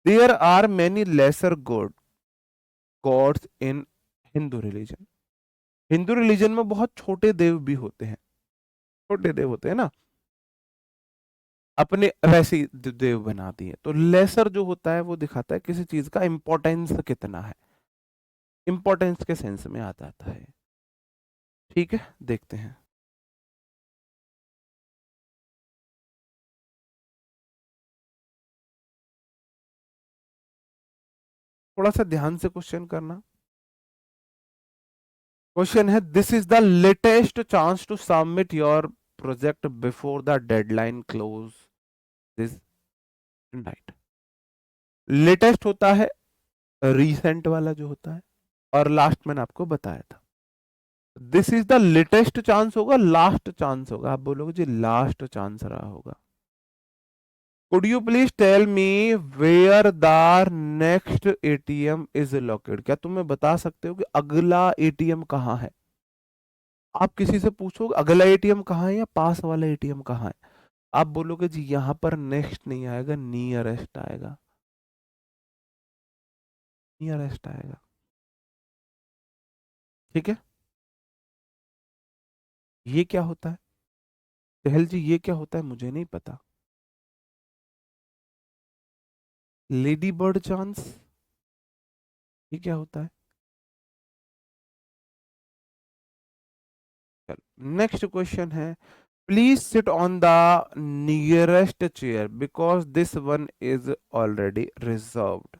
There are many lesser gods in Hindu religion. Hindu religion में बहुत छोटे देव भी होते हैं, छोटे देव होते हैं ना, अपने वैसे ही देव बना दिए। तो लेसर जो होता है वो दिखाता है किसी चीज का इंपॉर्टेंस कितना है, इंपॉर्टेंस के सेंस में आ जाता है। ठीक है, देखते हैं। थोड़ा सा ध्यान से क्वेश्चन करना। क्वेश्चन है, this is the latest chance to submit your project before the deadline close this night. Latest होता है रीसेंट वाला जो होता है, और लास्ट मैंने आपको बताया था। This is the latest chance होगा, लास्ट चांस होगा, आप बोलोगे जी लास्ट चांस रहा होगा। Could you please tell me where the next ATM is located. क्या तुम्हें बता सकते हो कि अगला एटीएम कहाँ है। आप किसी से पूछोगे अगला एटीएम कहाँ है या पास वाला एटीएम कहाँ है, आप बोलोगे जी यहां पर नेक्स्ट नहीं आएगा, नियरेस्ट आएगा, नियरेस्ट आएगा। ठीक है, ये क्या होता है सहल जी, ये क्या होता है मुझे नहीं पता। लेडी बर्ड चांस, ये क्या होता है? नेक्स्ट क्वेश्चन है, please sit on the nearest chair because this one is already reserved.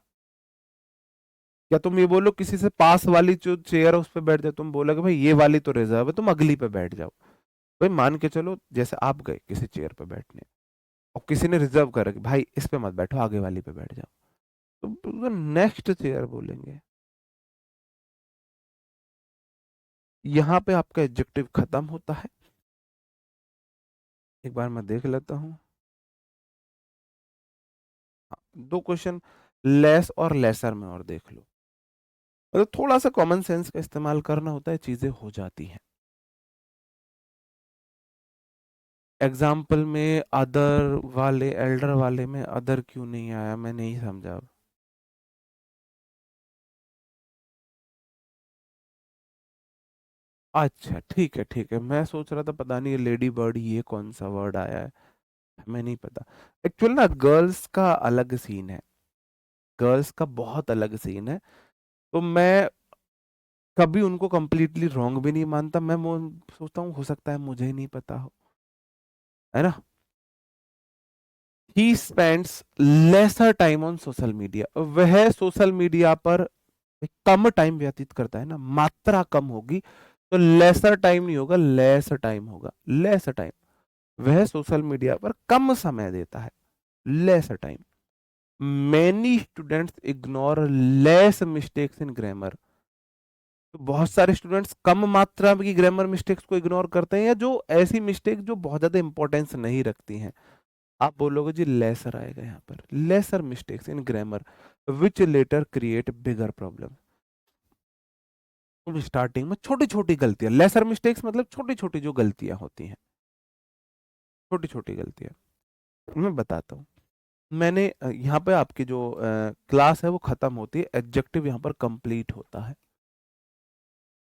क्या तुम ये बोलो किसी से पास वाली जो चेयर है उस पर बैठ जाओ, तुम बोलोगे भाई ये वाली तो रिजर्व है, तुम अगली पे बैठ जाओ। भाई मान के चलो जैसे आप गए किसी चेयर पे बैठने और किसी ने रिजर्व कर रखी, भाई इस पे मत बैठो आगे वाली पे बैठ जाओ, तो नेक्स्ट चेयर बोलेंगे। यहाँ पे आपका एडजेक्टिव खत्म होता है। एक बार मैं देख लेता हूँ। हाँ, दो क्वेश्चन लेस और लेसर में और देख लो, मतलब थोड़ा सा कॉमन सेंस का इस्तेमाल करना होता है, चीजें हो जाती हैं। एग्जाम्पल में अदर वाले, एल्डर वाले में अदर क्यों नहीं आया, मैं नहीं समझा। अच्छा ठीक है ठीक है, मैं सोच रहा था पता नहीं लेडी बर्ड ये कौन सा वर्ड आया है, हमें नहीं पता। एक्चुअल ना गर्ल्स का अलग सीन है, गर्ल्स का बहुत अलग सीन है। तो मैं कभी उनको कंप्लीटली रॉन्ग भी नहीं मानता, मैं सोचता हूँ हो सकता है मुझे ही नहीं पता हो, है ना। He spends lesser time on social media, वह सोशल मीडिया पर कम टाइम व्यतीत करता है ना, मात्रा कम होगी तो लेसर टाइम नहीं होगा, लेसर टाइम होगा, लेसर टाइम। वह सोशल मीडिया पर कम समय देता है, lesser time. Many students ignore less mistakes in grammar, तो बहुत सारे स्टूडेंट्स कम मात्रा की ग्रामर मिस्टेक्स को इग्नोर करते हैं, या जो ऐसी मिस्टेक जो बहुत ज्यादा इंपॉर्टेंस नहीं रखती हैं। आप बोलोगे जी लेसर आएगा यहाँ पर, lesser mistakes in grammar which later create bigger problem. Starting में छोटी छोटी गलतियां, लेसर मिस्टेक्स मतलब छोटी छोटी जो गलतियां होती हैं, छोटी छोटी गलतियां। मैं बताता हूँ। मैंने यहाँ पे आपकी जो क्लास है वो खत्म होती है, एडजेक्टिव यहाँ पर कंप्लीट होता है,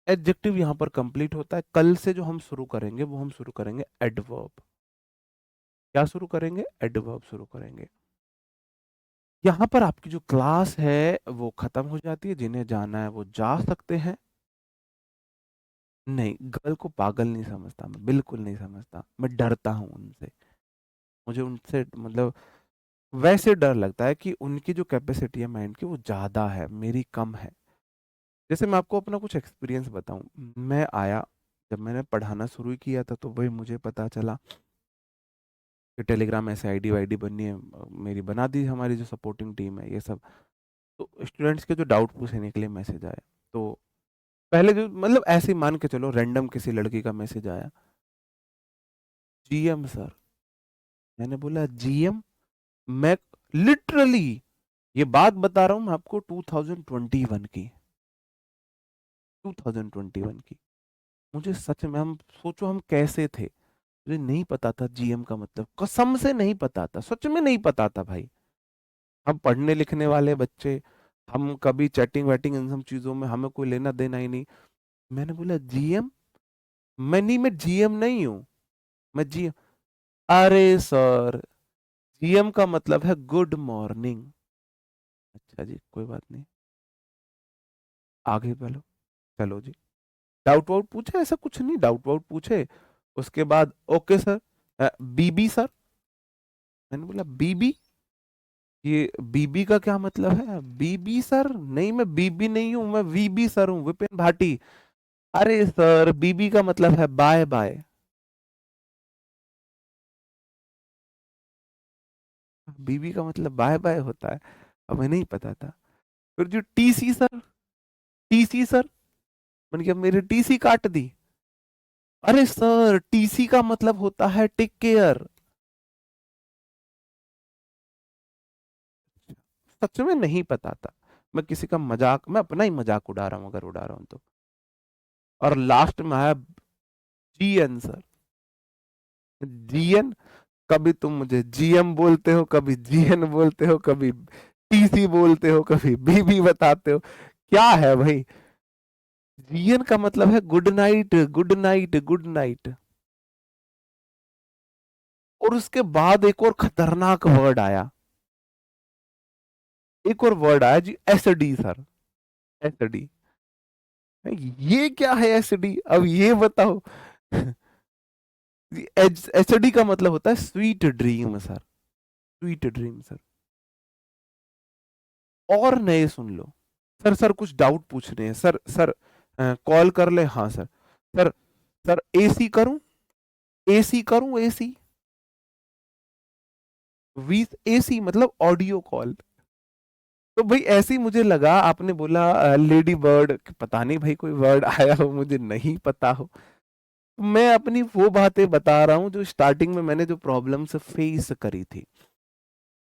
एडजेक्टिव यहाँ पर कंप्लीट होता है। कल से जो हम शुरू करेंगे वो हम शुरू करेंगे एडवर्ब। क्या शुरू करेंगे? एडवर्ब शुरू करेंगे। यहाँ पर आपकी जो क्लास है वो खत्म हो जाती है, जिन्हें जाना है वो जा सकते हैं। नहीं, गर्ल को पागल नहीं समझता मैं, बिल्कुल नहीं समझता, मैं डरता हूँ उनसे। मुझे उनसे मतलब वैसे डर लगता है कि उनकी जो कैपेसिटी है माइंड की वो ज़्यादा है, मेरी कम है। जैसे मैं आपको अपना कुछ एक्सपीरियंस बताऊं, मैं आया जब मैंने पढ़ाना शुरू किया था तो वही मुझे पता चला कि टेलीग्राम ऐसे आईडी वाईडी बननी है, मेरी बना दी हमारी जो सपोर्टिंग टीम है ये सब। तो स्टूडेंट्स के जो डाउट पूछने के लिए मैसेज आया, तो पहले जो मतलब ऐसे ही मान के चलो रैंडम किसी लड़की का मैसेज आया, जीएम सर। मैंने बोला जीएम? मैं लिटरली ये बात बता रहा हूँ मैं आपको 2021 की, 2021 की। मुझे सच में, हम सोचो हम कैसे थे, मुझे नहीं पता था जीएम का मतलब, कसम से नहीं पता था, सच में नहीं पता था भाई। हम पढ़ने लिखने वाले बच्चे, हम कभी चैटिंग वैटिंग इन सब चीजों में हमें कोई लेना देना ही नहीं। मैंने बोला जीएम? मैं जीएम नहीं हूँ, मैं जीएम। अरे सर, जीएम का मतलब है गुड मॉर्निंग। अच्छा जी कोई बात नहीं, आगे बढ़ो, चलो जी। डाउट वाउट पूछे? ऐसा कुछ नहीं, डाउट वाउट पूछे। उसके बाद ओके सर, बीबी सर। मैंने बोला बीबी? ये बीबी का क्या मतलब है? बीबी सर? नहीं मैं बीबी नहीं हूं, मैं वीबी सर हूँ, विपिन भाटी। अरे सर बीबी का मतलब है बाय बाय। बीबी का मतलब बाय बाय होता है, हमें नहीं पता था। फिर जो टीसी सर, टीसी सर, मैंने कहा मेरी टीसी काट दी। अरे सर टीसी का मतलब होता है टेक केयर। सच में नहीं पता था, मैं किसी का मजाक, मैं अपना ही मजाक उड़ा रहा हूँ अगर उड़ा रहा हूँ तो। और लास्ट में आया जीएन सर, जीएन। कभी तुम मुझे जीएम बोलते हो, कभी जीएन बोलते हो, कभी टीसी बोलते हो, कभी बीबी बताते हो। क्या है भाई? जीएन का मतलब है good night, good night, good night. और उसके बाद एक और खतरनाक वर्ड आया, एक और वर्ड आया जी, एसडी सर, एसडी। ये क्या है एसडी? अब ये बताओ। एसडी का मतलब होता है sweet dream sir, sweet dream sir. और नए सुन लो। सर सर कुछ डाउट पूछने हैं सर, सर कॉल कर ले, हाँ सर। सर, सर एसी करूं, एसी करूं, एसी वी, एसी मतलब ऑडियो कॉल। तो भाई ऐसे ही मुझे लगा, आपने बोला लेडी बर्ड, पता नहीं भाई कोई वर्ड आया हो, मुझे नहीं पता हो। मैं अपनी वो बातें बता रहा हूं जो स्टार्टिंग में मैंने जो प्रॉब्लम्स फेस करी थी।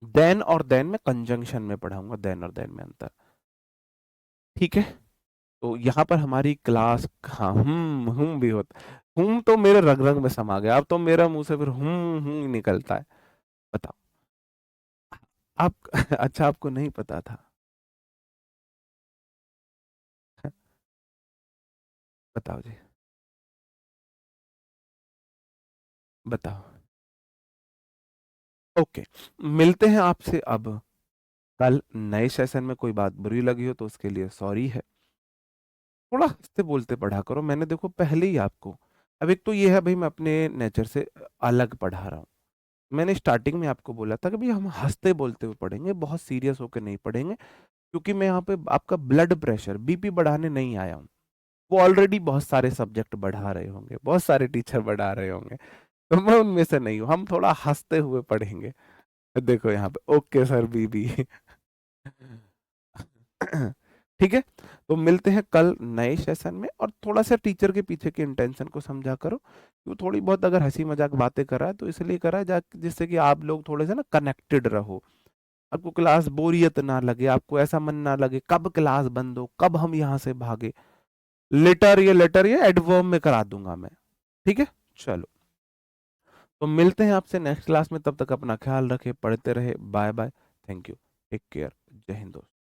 देन और देन में कंजंक्शन में पढ़ाऊंगा, देन और देन में अंतर। ठीक है, तो यहाँ पर हमारी क्लास, हाँ भी होता, तो मेरे रग रग में समा गया, अब तो मेरा मुंह से फिर निकलता है। बताओ आप। अच्छा, आपको नहीं पता था? बताओ जी, बताओ। ओके, मिलते हैं आपसे अब कल नए सेशन में। कोई बात बुरी लगी हो तो उसके लिए सॉरी है। थोड़ा हंसते बोलते पढ़ा करो, मैंने देखो पहले ही आपको, अब एक तो ये है भाई मैं अपने नेचर से अलग पढ़ा रहा हूँ। मैंने स्टार्टिंग में आपको बोला था कि भाई हम हंसते बोलते हुए पढ़ेंगे, बहुत सीरियस होकर नहीं पढ़ेंगे, क्योंकि मैं यहाँ पे आपका ब्लड प्रेशर बीपी बढ़ाने नहीं आया हूँ। वो ऑलरेडी बहुत सारे सब्जेक्ट बढ़ा रहे होंगे, बहुत सारे टीचर बढ़ा रहे होंगे, तो मैं उनमें से नहीं हूँ। हम थोड़ा हंसते हुए पढ़ेंगे। देखो यहाँ पे ओके सर बीबी। ठीक है, तो मिलते हैं कल नए सेशन में। और थोड़ा सा टीचर के पीछे के इंटेंशन को समझा करो, वो थोड़ी बहुत अगर हंसी मजाक बातें कर रहा है तो इसलिए कर रहा है जिससे कि आप लोग थोड़े से ना कनेक्टेड रहो, आपको क्लास बोरियत ना लगे, आपको ऐसा मन ना लगे कब क्लास बंद हो, कब हम यहाँ से भागे। लेटर ये एडवर्ब में करा दूंगा मैं। ठीक है, चलो, तो मिलते हैं आपसे नेक्स्ट क्लास में। तब तक अपना ख्याल रखें, पढ़ते रहे, bye bye, thank you, take care, जय हिंद दोस्तों।